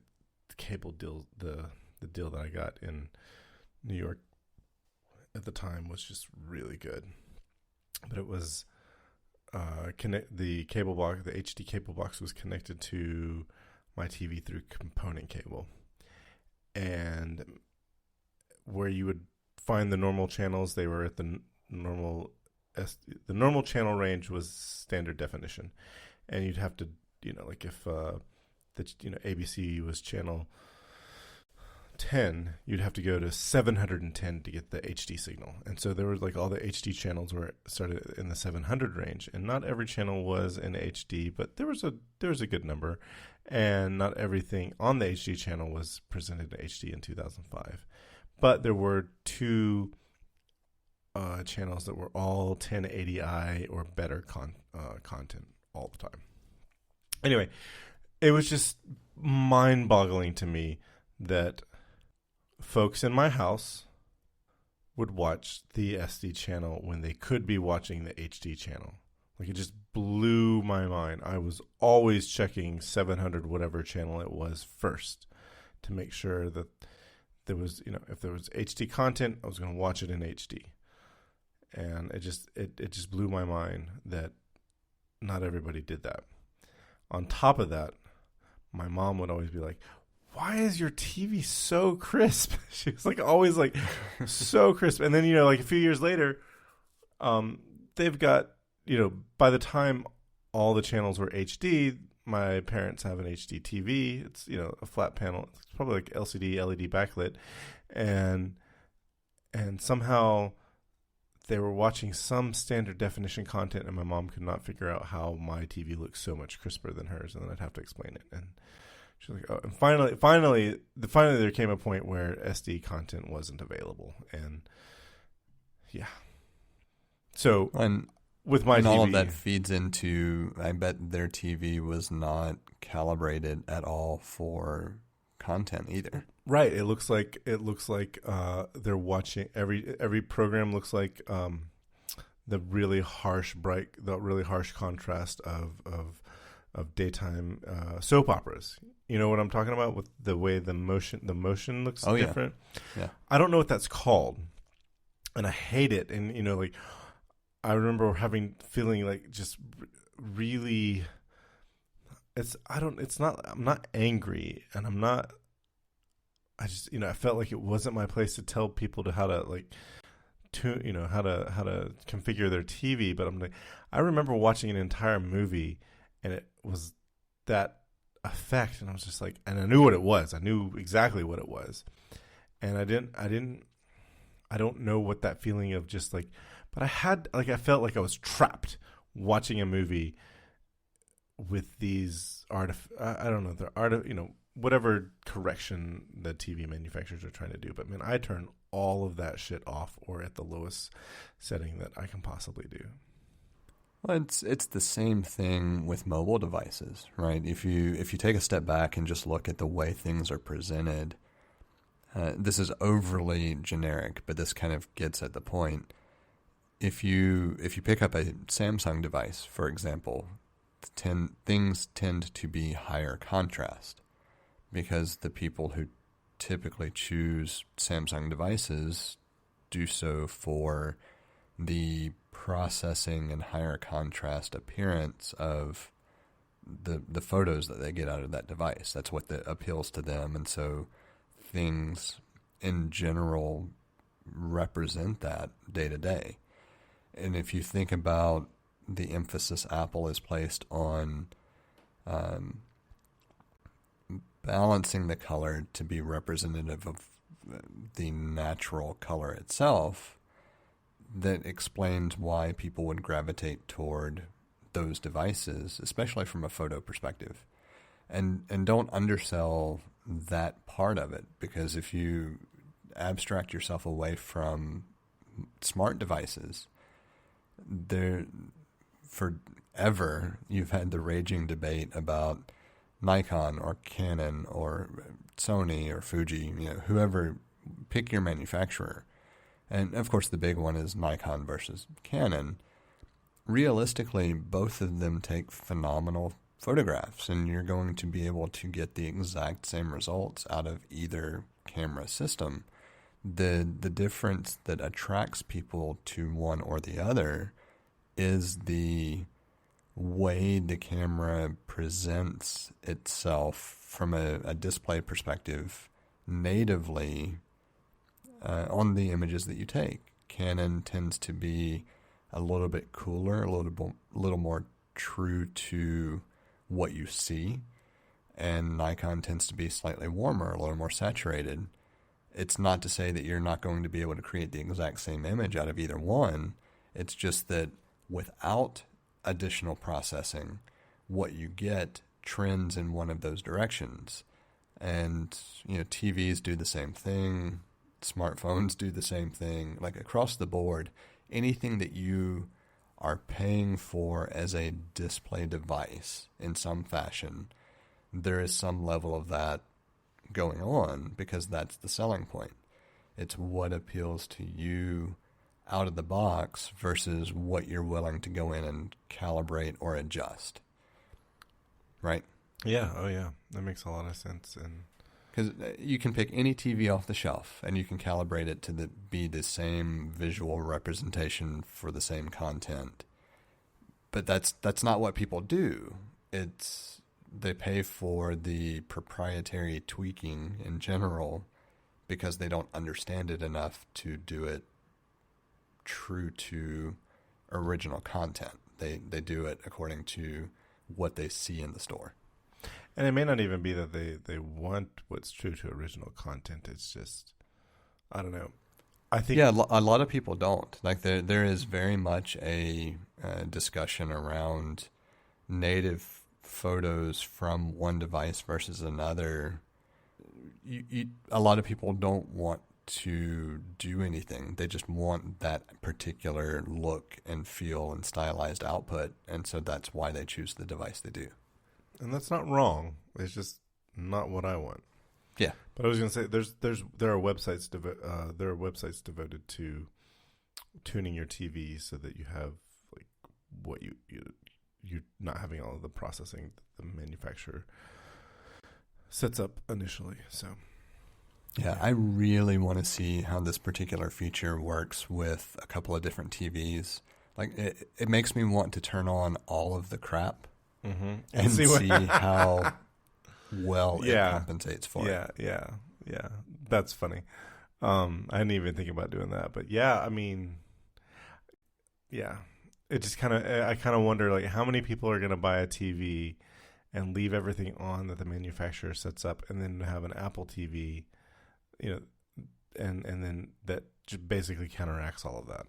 Speaker 2: cable deal, the deal that I got in New York at the time was just really good. But it was the cable box, the HD cable box was connected to my TV through component cable, and where you would find the normal channels, they were at the normal channel range was standard definition, and you'd have to if ABC was channel 10, you'd have to go to 710 to get the HD signal. And so there was all the HD channels were started in the 700 range, and not every channel was in HD, but there was a good number, and not everything on the HD channel was presented in HD in 2005. But there were two channels that were all 1080i or better content all the time. Anyway, it was just mind-boggling to me that folks in my house would watch the SD channel when they could be watching the HD channel. It just blew my mind. I was always checking 700 whatever channel it was first to make sure that there was, if there was HD content, I was going to watch it in HD. And it just blew my mind that not everybody did that. On top of that, my mom would always be like, "Why is your TV so crisp?" She was always so crisp. And then, a few years later, they've got, by the time all the channels were HD, my parents have an HD TV. It's, a flat panel. It's probably LCD, LED backlit. And somehow they were watching some standard definition content, and my mom could not figure out how my TV looks so much crisper than hers, and then I'd have to explain it. And she's like, "Oh!" And finally, there came a point where SD content wasn't available, and yeah. So with my TV,
Speaker 1: all of that feeds into, I bet their TV was not calibrated at all for content either.
Speaker 2: Right. It looks like they're watching every program looks like the really harsh contrast of daytime soap operas. You know what I'm talking about, with the way the motion looks different.
Speaker 1: Yeah.
Speaker 2: I don't know what that's called, and I hate it. And I remember feeling just really. I'm not angry, and I'm not. I just, I felt like it wasn't my place to tell people how to how to configure their TV. But I'm like, I remember watching an entire movie, and it was that effect, and I was just like, and I knew what it was. I knew exactly what it was, and I don't know what that feeling of just like, but I felt like I was trapped watching a movie with these I don't know, whatever correction the TV manufacturers are trying to do. But man, I turn all of that shit off or at the lowest setting that I can possibly do.
Speaker 1: Well, it's the same thing with mobile devices, right? If you take a step back and just look at the way things are presented, this is overly generic, but this kind of gets at the point. If you pick up a Samsung device, for example, things tend to be higher contrast because the people who typically choose Samsung devices do so for the processing and higher contrast appearance of the photos that they get out of that device. That's what appeals to them. And so things in general represent that day to day. And if you think about the emphasis Apple has placed on balancing the color to be representative of the natural color itself, that explains why people would gravitate toward those devices, especially from a photo perspective. And don't undersell that part of it, because if you abstract yourself away from smart devices, forever you've had the raging debate about Nikon or Canon or Sony or Fuji, whoever, pick your manufacturer. And of course the big one is Nikon versus Canon. Realistically, both of them take phenomenal photographs, and you're going to be able to get the exact same results out of either camera system. The difference that attracts people to one or the other is the way the camera presents itself from a display perspective natively on the images that you take. Canon tends to be a little bit cooler, a little more true to what you see, and Nikon tends to be slightly warmer, a little more saturated. It's not to say that you're not going to be able to create the exact same image out of either one. It's just that without additional processing, what you get trends in one of those directions. And, TVs do the same thing. Smartphones do the same thing. Like across the board, anything that you are paying for as a display device in some fashion, there is some level of that going on, because that's the selling point. It's what appeals to you out of the box versus what you're willing to go in and calibrate or adjust. Right?
Speaker 2: Yeah. Oh, yeah. That makes a lot of sense. And
Speaker 1: because you can pick any TV off the shelf and you can calibrate it to be the same visual representation for the same content. But that's not what people do. They pay for the proprietary tweaking in general because they don't understand it enough to do it true to original content. They do it according to what they see in the store.
Speaker 2: And it may not even be that they want what's true to original content. It's just, I don't know. I think
Speaker 1: a lot of people don't. Like there is very much a discussion around native photos from one device versus another. A lot of people don't want to do anything. They just want that particular look and feel and stylized output, and so that's why they choose the device they do.
Speaker 2: And that's not wrong. It's just not what I want.
Speaker 1: Yeah.
Speaker 2: But I was going to say there are websites devoted to tuning your TV so that you have like what you're not having all of the processing that the manufacturer sets up initially. So
Speaker 1: yeah, I really want to see how this particular feature works with a couple of different TVs. Like it makes me want to turn on all of the crap and see how well it compensates for it.
Speaker 2: Yeah. That's funny. I didn't even think about doing that, but yeah, I mean, yeah, it just I kind of wonder like how many people are going to buy a TV and leave everything on that the manufacturer sets up, and then have an Apple TV, you know, and then that basically counteracts all of that.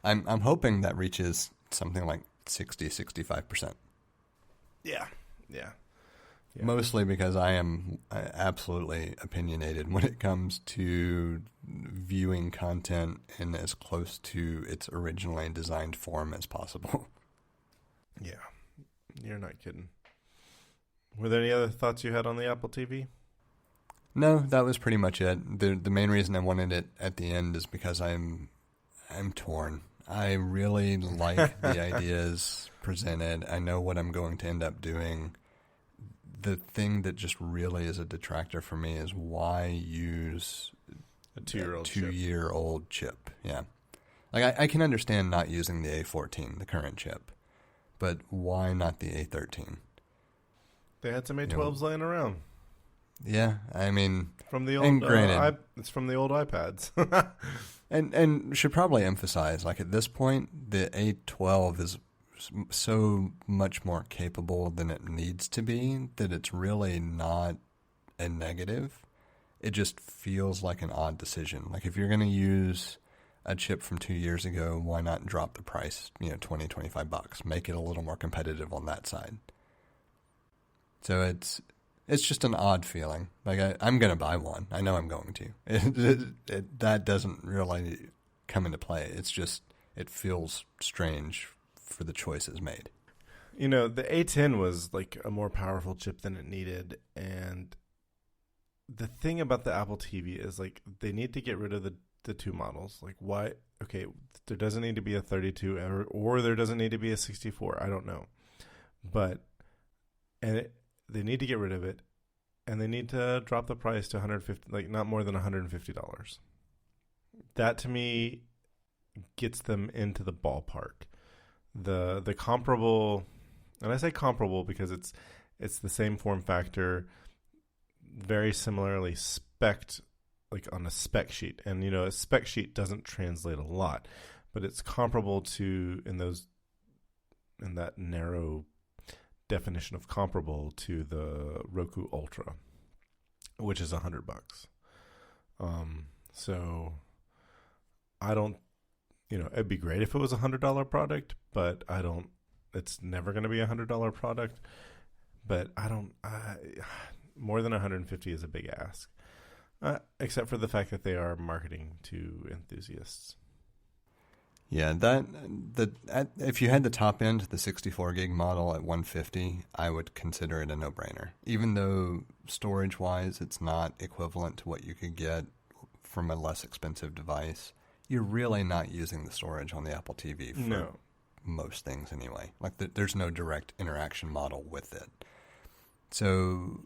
Speaker 1: I'm hoping that reaches something like 65%.
Speaker 2: Yeah. Yeah.
Speaker 1: Mostly because I am absolutely opinionated when it comes to viewing content in as close to its originally designed form as possible.
Speaker 2: Yeah, you're not kidding. Were there any other thoughts you had on the Apple TV?
Speaker 1: No, that was pretty much it. The main reason I wanted it at the end is because I'm torn. I really like the ideas presented. I know what I'm going to end up doing. The thing that just really is a detractor for me is why use
Speaker 2: a 2-year-old
Speaker 1: two-year-old chip. Yeah. Like I can understand not using the A14, the current chip, but why not the A13?
Speaker 2: They had some A12s laying around.
Speaker 1: Yeah, I mean,
Speaker 2: from the old it's from the old iPads.
Speaker 1: and should probably emphasize, like at this point, the A12 is so much more capable than it needs to be that it's really not a negative. It just feels like an odd decision. Like if you're going to use a chip from 2 years ago, why not drop the price, $20, $25, make it a little more competitive on that side. So it's just an odd feeling. Like I'm going to buy one. I know I'm going to. That doesn't really come into play. It's just, it feels strange for the choices made.
Speaker 2: The A10 was like a more powerful chip than it needed. And the thing about the Apple TV is like they need to get rid of the two models. Like why? Okay, there doesn't need to be a 32 or there doesn't need to be a 64. I don't know. But, they need to get rid of it, and they need to drop the price to $150, like not more than $150. That to me gets them into the ballpark. The comparable, and I say comparable because it's the same form factor, very similarly spec'd, like on a spec sheet. And a spec sheet doesn't translate a lot, but it's comparable to in that narrow definition of comparable to the Roku Ultra, which is $100. So I don't, it'd be great if it was $100 product, but it's never going to be $100 product, but more than 150 is a big ask, except for the fact that they are marketing to enthusiasts.
Speaker 1: Yeah, if you had the top end, the 64 gig model at $150, I would consider it a no-brainer. Even though storage-wise, it's not equivalent to what you could get from a less expensive device, you're really not using the storage on the Apple TV for most things anyway. Like there's no direct interaction model with it. So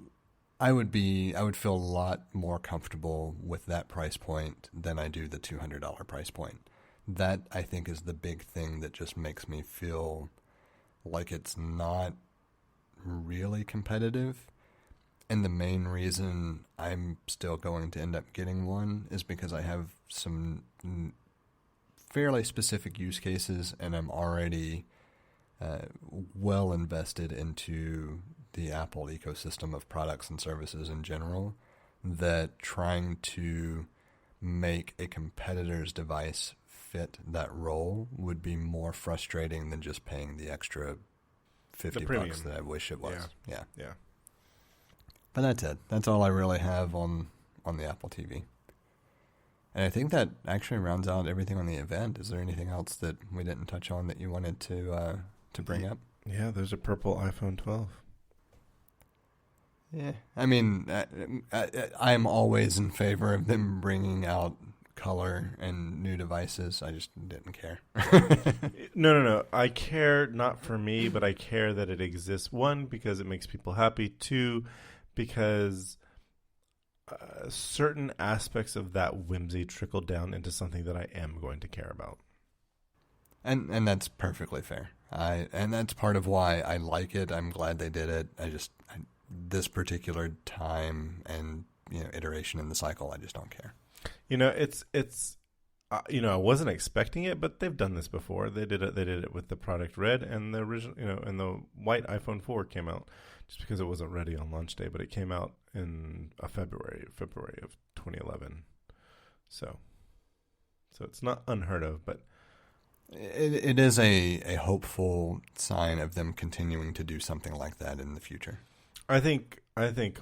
Speaker 1: I would feel a lot more comfortable with that price point than I do the $200 price point. That, I think, is the big thing that just makes me feel like it's not really competitive. And the main reason I'm still going to end up getting one is because I have some fairly specific use cases, and I'm already well invested into the Apple ecosystem of products and services in general, that trying to make a competitor's device fit that role would be more frustrating than just paying the extra $50 that I wish it was. Yeah. But that's it. That's all I really have on the Apple TV. And I think that actually rounds out everything on the event. Is there anything else that we didn't touch on that you wanted to bring up?
Speaker 2: Yeah, there's a purple iPhone 12.
Speaker 1: Yeah, I mean, I'm always in favor of them bringing out color and new devices. I just didn't care.
Speaker 2: No. I care not for me, but I care that it exists. One, because it makes people happy. Two, because certain aspects of that whimsy trickle down into something that I am going to care about.
Speaker 1: And that's perfectly fair. And that's part of why I like it. I'm glad they did it. This particular time and iteration in the cycle, I just don't care.
Speaker 2: It's I wasn't expecting it, but they've done this before. They did it with the product red, and the original, and the white iPhone 4 came out just because it wasn't ready on launch day, but it came out in February of 2011. So it's not unheard of, but
Speaker 1: it is a hopeful sign of them continuing to do something like that in the future.
Speaker 2: I think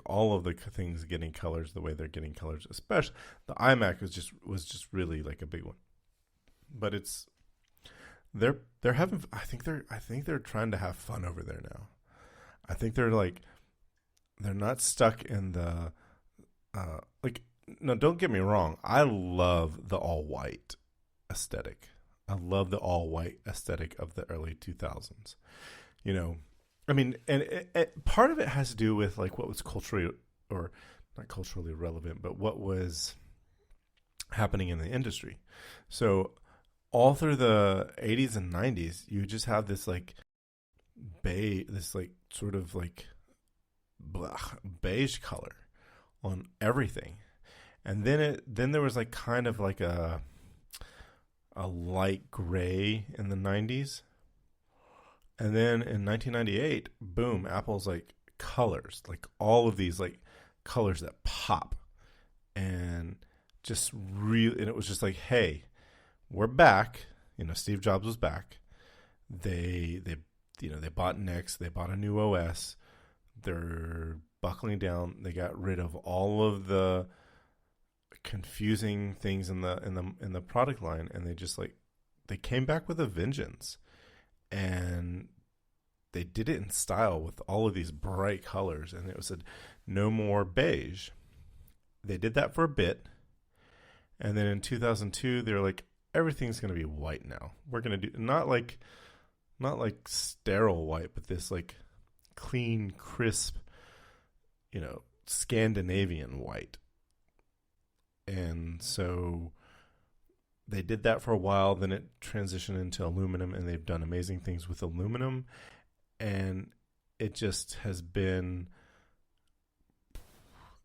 Speaker 2: all of the things getting colors the way they're getting colors, especially the iMac was just really like a big one. But they're having I think they're trying to have fun over there now. I think they're not stuck in the no, don't get me wrong. I love the all white aesthetic. I love the all white aesthetic of the early 2000s. I mean, and part of it has to do with like what was culturally, or not culturally relevant, but what was happening in the industry. So all through the 80s and 90s, you just have this like this like sort of like beige color on everything. And then there was like kind of like a light gray in the 90s. And then in 1998, boom, Apple's like colors, like all of these like colors that pop, and just and it was just like, hey, we're back. Steve Jobs was back. They bought Next, they bought a new OS. They're buckling down. They got rid of all of the confusing things in the product line, and they came back with a vengeance. And they did it in style with all of these bright colors, and it was no more beige. They did that for a bit, and then in 2002 they were like, everything's going to be white now. We're going to do not like sterile white, but this like clean, crisp, Scandinavian white. And so they did that for a while, then it transitioned into aluminum, and they've done amazing things with aluminum. And it just has been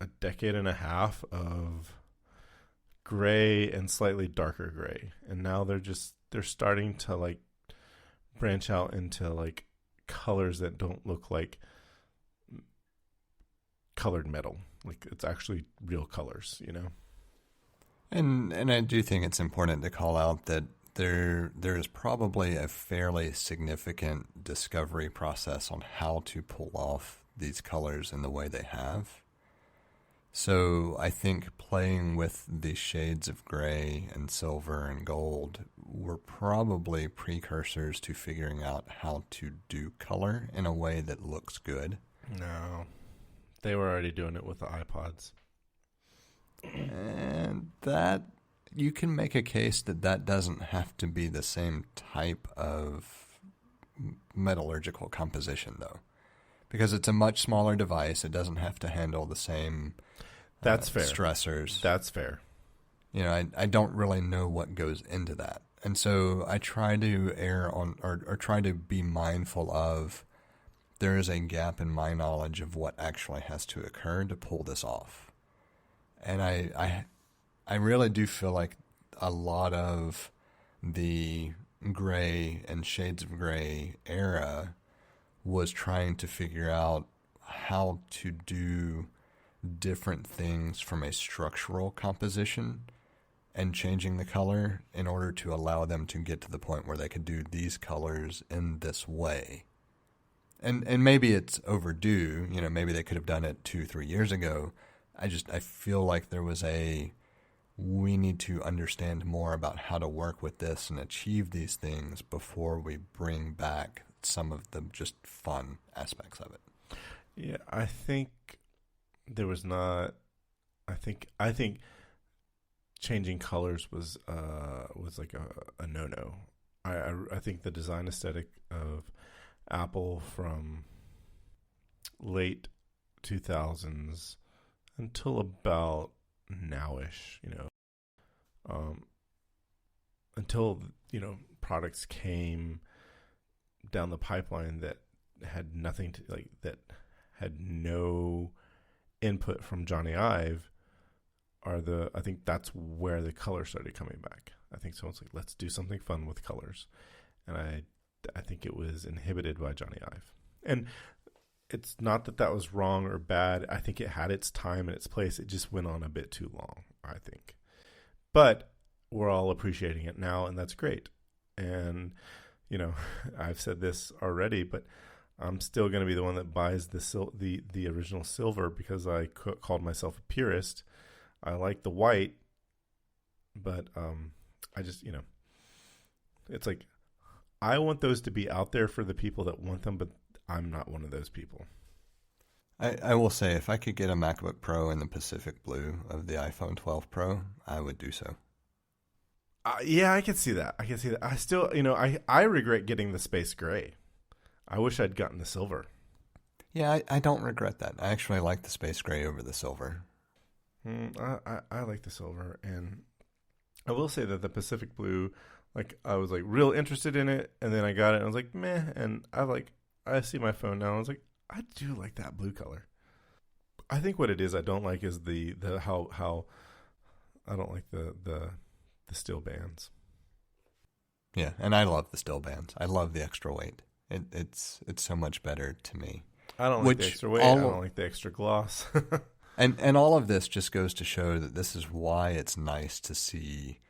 Speaker 2: a decade and a half of gray and slightly darker gray. And now they're starting to like branch out into like colors that don't look like colored metal. Like it's actually real colors,
Speaker 1: And I do think it's important to call out that there is probably a fairly significant discovery process on how to pull off these colors in the way they have. So I think playing with the shades of gray and silver and gold were probably precursors to figuring out how to do color in a way that looks good.
Speaker 2: No, they were already doing it with the iPods.
Speaker 1: And that, you can make a case that doesn't have to be the same type of metallurgical composition, though. Because it's a much smaller device. It doesn't have to handle the same
Speaker 2: That's fair.
Speaker 1: stressors.
Speaker 2: That's fair.
Speaker 1: I don't really know what goes into that. And so I try to err on, or try to be mindful of, there is a gap in my knowledge of what actually has to occur to pull this off. And I really do feel like a lot of the gray and shades of gray era was trying to figure out how to do different things from a structural composition and changing the color in order to allow them to get to the point where they could do these colors in this way. And maybe it's overdue, maybe they could have done it 2-3 years ago. I feel like there was we need to understand more about how to work with this and achieve these things before we bring back some of the just fun aspects of it.
Speaker 2: Yeah, I think there was not. I think changing colors was like a no-no. I think the design aesthetic of Apple from late 2000s until about nowish, until products came down the pipeline that had nothing to that had no input from Johnny Ive, I think that's where the color started coming back. I think someone's like, let's do something fun with colors. And I think it was inhibited by Johnny Ive. And it's not that that was wrong or bad. I think it had its time and its place. It just went on a bit too long, I think. But we're all appreciating it now, and that's great. And, you know, I've said this already, but I'm still going to be the one that buys the original silver because I called myself a purist. I like the white, but I just, you know, it's like I want those to be out there for the people that want them, but I'm not one of those people.
Speaker 1: I will say, if I could get a MacBook Pro in the Pacific blue of the iPhone 12 Pro, I would do so.
Speaker 2: Yeah, I can see that. I still, you know, I regret getting the space gray. I wish I'd gotten the silver.
Speaker 1: Yeah, I don't regret that. I actually like the space gray over the silver.
Speaker 2: I like the silver, and I will say that the Pacific blue, like I was like real interested in it, and then I got it, and I was like meh, and I see my phone now, and I was like, I do like that blue color. I think what it is I don't like is the how I don't like the still bands.
Speaker 1: Yeah, and I love the still bands. I love the extra weight. It's so much better to me.
Speaker 2: I don't like the extra weight. I don't like the extra gloss.
Speaker 1: And all of this just goes to show that this is why it's nice to see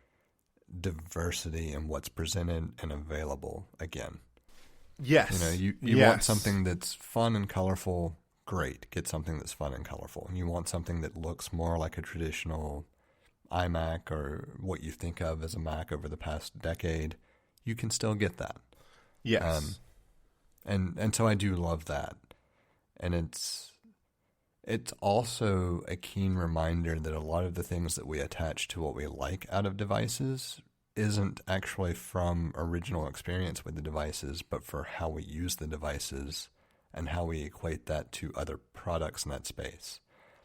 Speaker 1: diversity in what's presented and available again.
Speaker 2: Yes.
Speaker 1: You know, you want something that's fun and colorful, great. Get something that's fun and colorful. And you want something that looks more like a traditional iMac or what you think of as a Mac over the past decade, you can still get that.
Speaker 2: Yes.
Speaker 1: And so I do love that. And it's also a keen reminder that a lot of the things that we attach to what we like out of devices isn't actually from original experience with the devices, but for how we use the devices and how we equate that to other products in that space.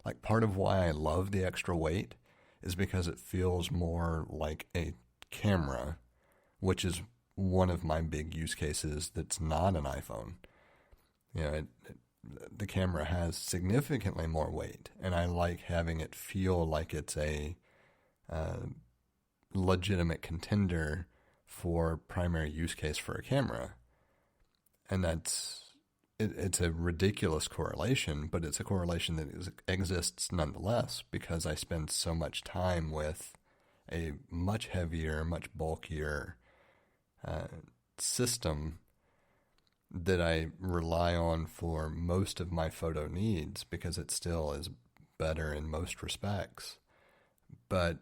Speaker 1: Like, part of why I love the extra weight is because it feels more like a camera, which is one of my big use cases that's not an iPhone. You know, the camera has significantly more weight, and I like having it feel like it's a legitimate contender for primary use case for a camera. And it's a ridiculous correlation, but it's a correlation that exists nonetheless because I spend so much time with a much heavier, much bulkier system that I rely on for most of my photo needs because it still is better in most respects. But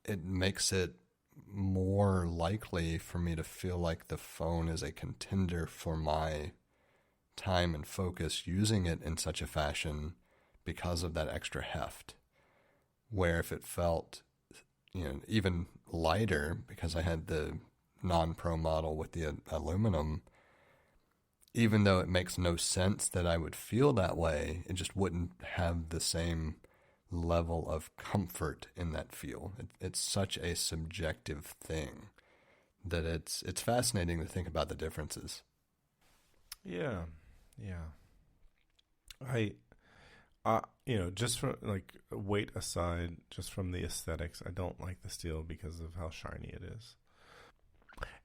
Speaker 1: it makes it more likely for me to feel like the phone is a contender for my time and focus using it in such a fashion because of that extra heft. Where if it felt, you know, even lighter because I had the non-pro model with the aluminum, even though it makes no sense that I would feel that way, it just wouldn't have the same level of comfort in that feel. It's such a subjective thing that it's fascinating to think about the differences.
Speaker 2: Yeah. I you know, just from like weight aside, just from the aesthetics, I don't like the steel because of how shiny it is.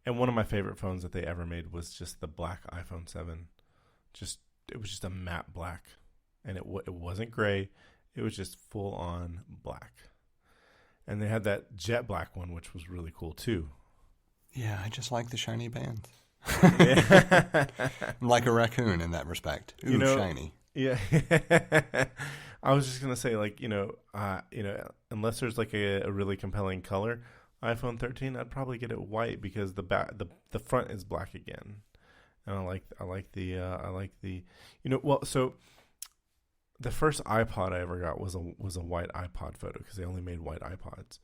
Speaker 2: And one of my favorite phones that they ever made was just the black iPhone 7. It was just a matte black, and it wasn't gray. It was just full on black. And they had that jet black one, which was really cool too.
Speaker 1: Yeah, I just like the shiny bands.
Speaker 2: Yeah.
Speaker 1: I'm like a raccoon in that respect. Ooh,
Speaker 2: you know,
Speaker 1: shiny.
Speaker 2: Yeah. I was just gonna say, like, unless there's like a really compelling color, iPhone 13, I'd probably get it white because the front is black again, and I like the so the first iPod I ever got was a white iPod photo because they only made white iPods,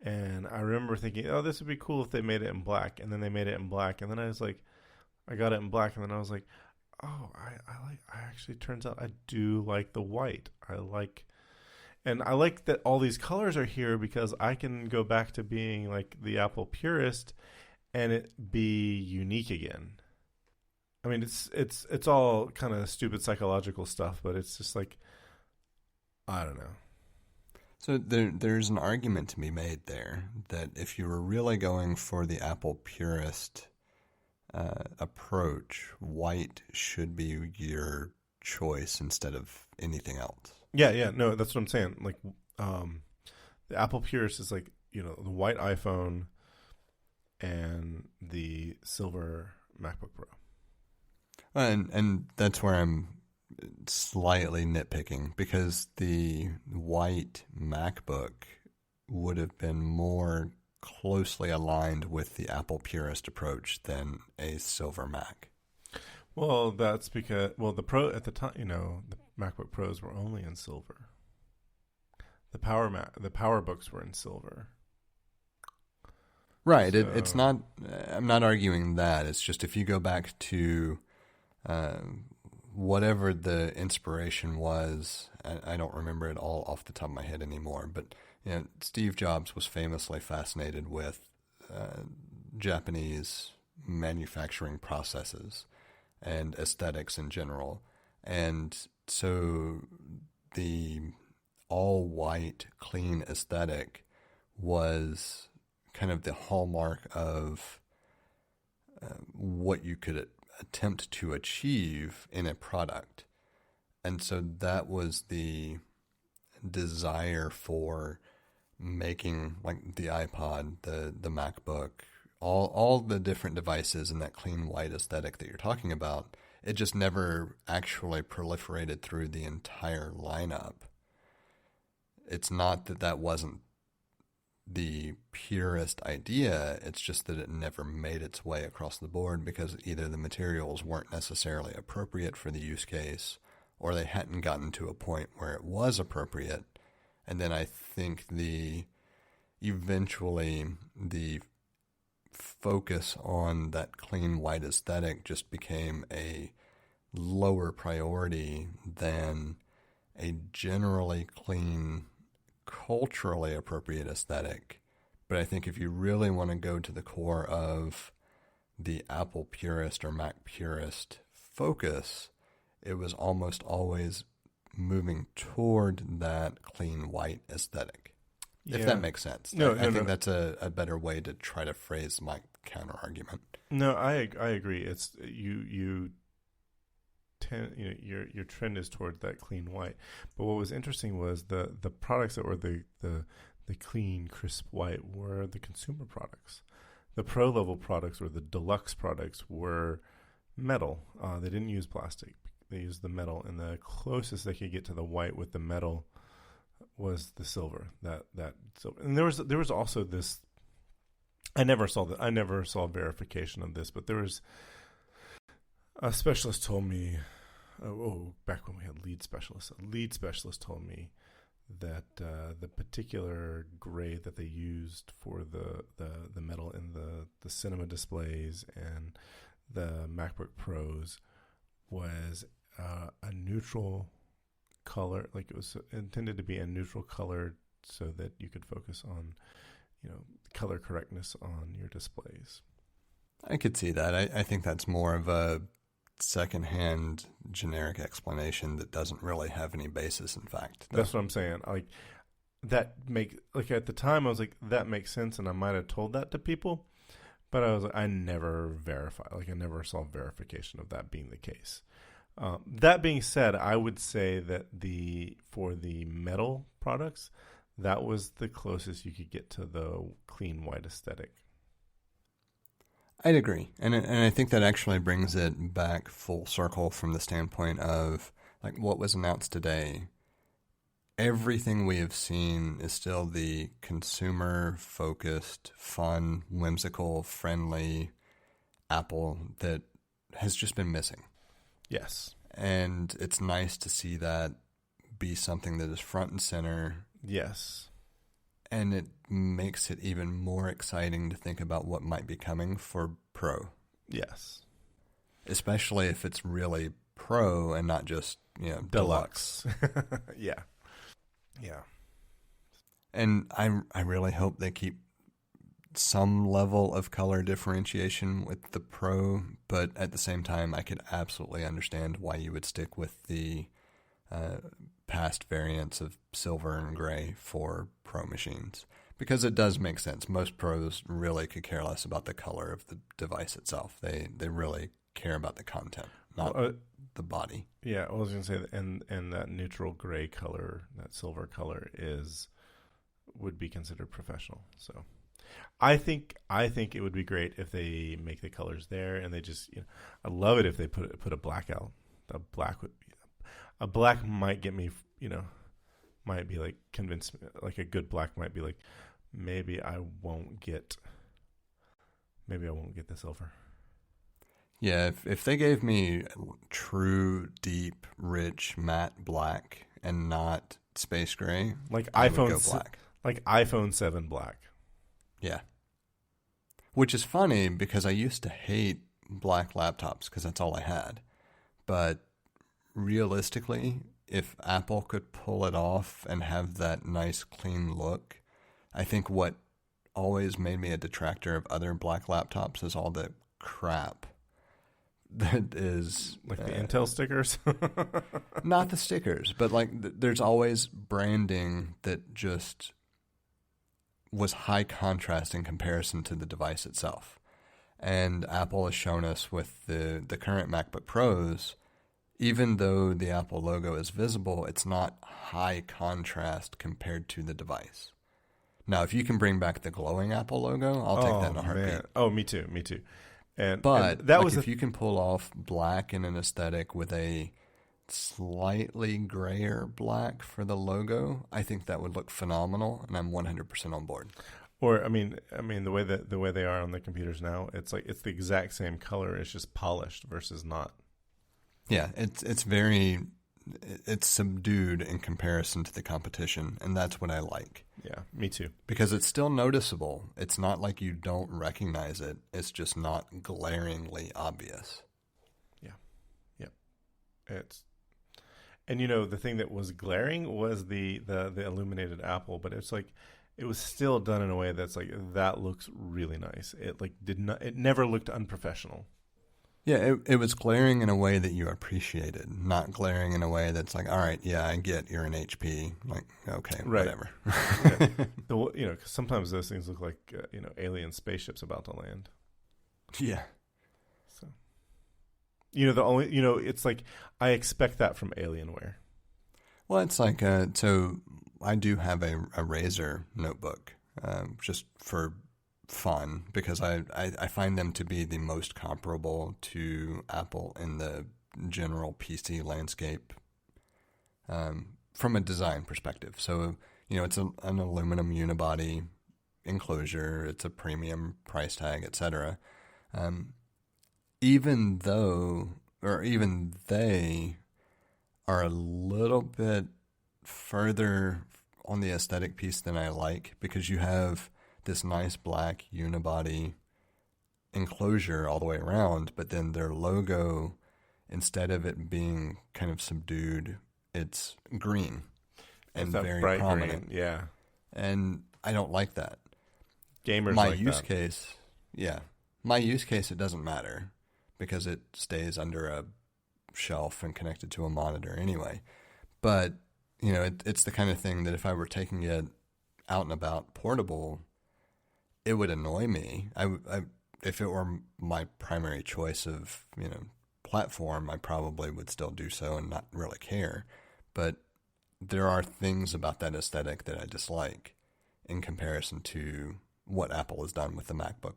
Speaker 2: and I remember thinking, oh, this would be cool if they made it in black, and then they made it in black, and then I was like, I got it in black, and then I was like, oh, I actually, turns out I do like the white. And I like that all these colors are here because I can go back to being like the Apple purist and it be unique again. I mean, it's all kind of stupid psychological stuff, but it's just like, I don't know.
Speaker 1: So there's an argument to be made there that if you were really going for the Apple Purist approach, white should be your choice instead of anything else.
Speaker 2: Yeah, no, that's what I'm saying. Like, the Apple Purist is like, the white iPhone and the silver MacBook Pro.
Speaker 1: And that's where I'm slightly nitpicking, because the white MacBook would have been more closely aligned with the Apple Purist approach than a silver Mac.
Speaker 2: Well, that's because, the Pro at the time, the MacBook Pros were only in silver. The PowerBooks were in silver.
Speaker 1: Right.
Speaker 2: So,
Speaker 1: It's not. I'm not arguing that. It's just if you go back to whatever the inspiration was, I don't remember it all off the top of my head anymore. But Steve Jobs was famously fascinated with Japanese manufacturing processes and aesthetics in general, and so the all-white, clean aesthetic was kind of the hallmark of what you could attempt to achieve in a product. And so that was the desire for making, like, the iPod, the MacBook, all the different devices in that clean white aesthetic that you're talking about. It just never actually proliferated through the entire lineup. It's not that wasn't the purest idea, it's just that it never made its way across the board because either the materials weren't necessarily appropriate for the use case, or they hadn't gotten to a point where it was appropriate. And then I think eventually the focus on that clean white aesthetic just became a lower priority than a generally clean, culturally appropriate aesthetic. But I think if you really want to go to the core of the Apple Purist or Mac Purist focus, it was almost always moving toward that clean white aesthetic. Yeah. If that makes sense. I think that's a better way to try to phrase my counter argument.
Speaker 2: No, I agree. It's you tend, your trend is toward that clean white. But what was interesting was the products that were the clean, crisp white were the consumer products. The pro level products or the deluxe products were metal. They didn't use plastic. They used the metal, and the closest they could get to the white with the metal was the silver. That silver. And there was also this. I never saw verification of this, but there was a specialist told me. Back when we had lead specialists, a lead specialist told me that the particular grade that they used for the metal in the cinema displays and the MacBook Pros was a neutral color, like it was intended to be a neutral color so that you could focus on, color correctness on your displays.
Speaker 1: I could see that. I think that's more of a secondhand generic explanation that doesn't really have any basis in fact.
Speaker 2: That's what I'm saying. Like at the time I was like, that makes sense, and I might have told that to people, but I never verified. Like I never saw verification of that being the case. That being said, I would say that for the metal products, that was the closest you could get to the clean white aesthetic.
Speaker 1: I'd agree. And I think that actually brings it back full circle from the standpoint of like what was announced today. Everything we have seen is still the consumer-focused, fun, whimsical, friendly Apple that has just been missing.
Speaker 2: Yes.
Speaker 1: And it's nice to see that be something that is front and center.
Speaker 2: Yes.
Speaker 1: And it makes it even more exciting to think about what might be coming for Pro.
Speaker 2: Yes.
Speaker 1: Especially if it's really Pro and not just, deluxe.
Speaker 2: Yeah. Yeah.
Speaker 1: And I really hope they keep some level of color differentiation with the Pro, but at the same time, I could absolutely understand why you would stick with the past variants of silver and gray for Pro machines. Because it does make sense. Most pros really could care less about the color of the device itself. They really care about the content, not the body.
Speaker 2: Yeah, I was going to say, and that neutral gray color, that silver color would be considered professional. So I think it would be great if they make the colors there, and they just, I love it if they put a black out. A black might get me, might be like convince me, like a good black might be like, maybe I won't get the silver.
Speaker 1: Yeah, if they gave me true, deep, rich, matte black and not space gray,
Speaker 2: like
Speaker 1: I would go black.
Speaker 2: Like iPhone 7 black.
Speaker 1: Yeah. Which is funny because I used to hate black laptops because that's all I had. But realistically, if Apple could pull it off and have that nice, clean look, I think what always made me a detractor of other black laptops is all the crap that is...
Speaker 2: Like the Intel stickers?
Speaker 1: Not the stickers, but like there's always branding that just was high contrast in comparison to the device itself. And Apple has shown us with the current MacBook Pros, even though the Apple logo is visible, it's not high contrast compared to the device. Now, if you can bring back the glowing Apple logo, I'll take that in a heartbeat.
Speaker 2: Man. Oh, me too. And
Speaker 1: that like was if you can pull off black in an aesthetic with a slightly grayer black for the logo, I think that would look phenomenal, and I'm 100% on board.
Speaker 2: Or I mean the way they are on the computers now, it's like it's the exact same color, it's just polished versus not.
Speaker 1: Yeah, it's subdued in comparison to the competition, and that's what I like.
Speaker 2: Yeah, me too. Because
Speaker 1: it's still noticeable. It's not like you don't recognize it. It's just not glaringly obvious.
Speaker 2: Yeah. And the thing that was glaring was the illuminated Apple, but it's like it was still done in a way that's like that looks really nice. It never looked unprofessional.
Speaker 1: Yeah, it was glaring in a way that you appreciated, not glaring in a way that's like, all right, yeah, I get you're an HP. Like, okay, right. Whatever.
Speaker 2: Yeah. 'Cause sometimes those things look like, alien spaceships about to land.
Speaker 1: Yeah.
Speaker 2: So, it's like, I expect that from Alienware.
Speaker 1: Well, it's like, so I do have a Razer notebook, just for fun, because I find them to be the most comparable to Apple in the general PC landscape from a design perspective. So, it's an aluminum unibody enclosure, it's a premium price tag, etc. Even they are a little bit further on the aesthetic piece than I like, because you have this nice black unibody enclosure all the way around, but then their logo, instead of it being kind of subdued, it's green and very prominent.
Speaker 2: Green, yeah.
Speaker 1: And I don't like that.
Speaker 2: Gamers
Speaker 1: my
Speaker 2: like
Speaker 1: use
Speaker 2: that.
Speaker 1: case, yeah. My use case, it doesn't matter because it stays under a shelf and connected to a monitor anyway. But, it's the kind of thing that if I were taking it out and about portable, it would annoy me. If it were my primary choice of, platform, I probably would still do so and not really care. But there are things about that aesthetic that I dislike in comparison to what Apple has done with the MacBook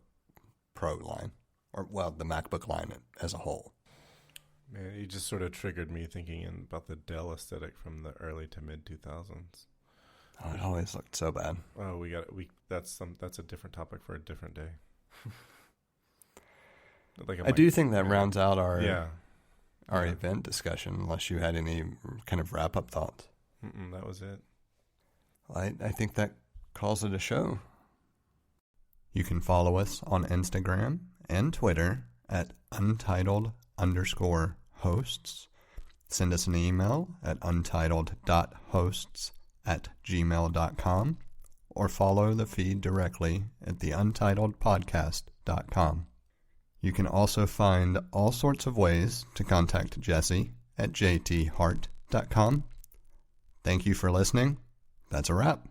Speaker 1: Pro line, or, the MacBook line as a whole.
Speaker 2: Man, you just sort of triggered me thinking about the Dell aesthetic from the early to mid 2000s.
Speaker 1: Oh, it always looked so bad.
Speaker 2: Oh, that's a different topic for a different day.
Speaker 1: I do think that rounds out our
Speaker 2: our
Speaker 1: event discussion, unless you had any kind of wrap-up thoughts.
Speaker 2: That was it.
Speaker 1: Well, I think that calls it a show. You can follow us on Instagram and Twitter at untitled_hosts. Send us an email at untitled.hosts@gmail.com, or follow the feed directly at the untitledpodcast.com. You can also find all sorts of ways to contact Jesse at jthart.com. Thank you for listening. That's a wrap.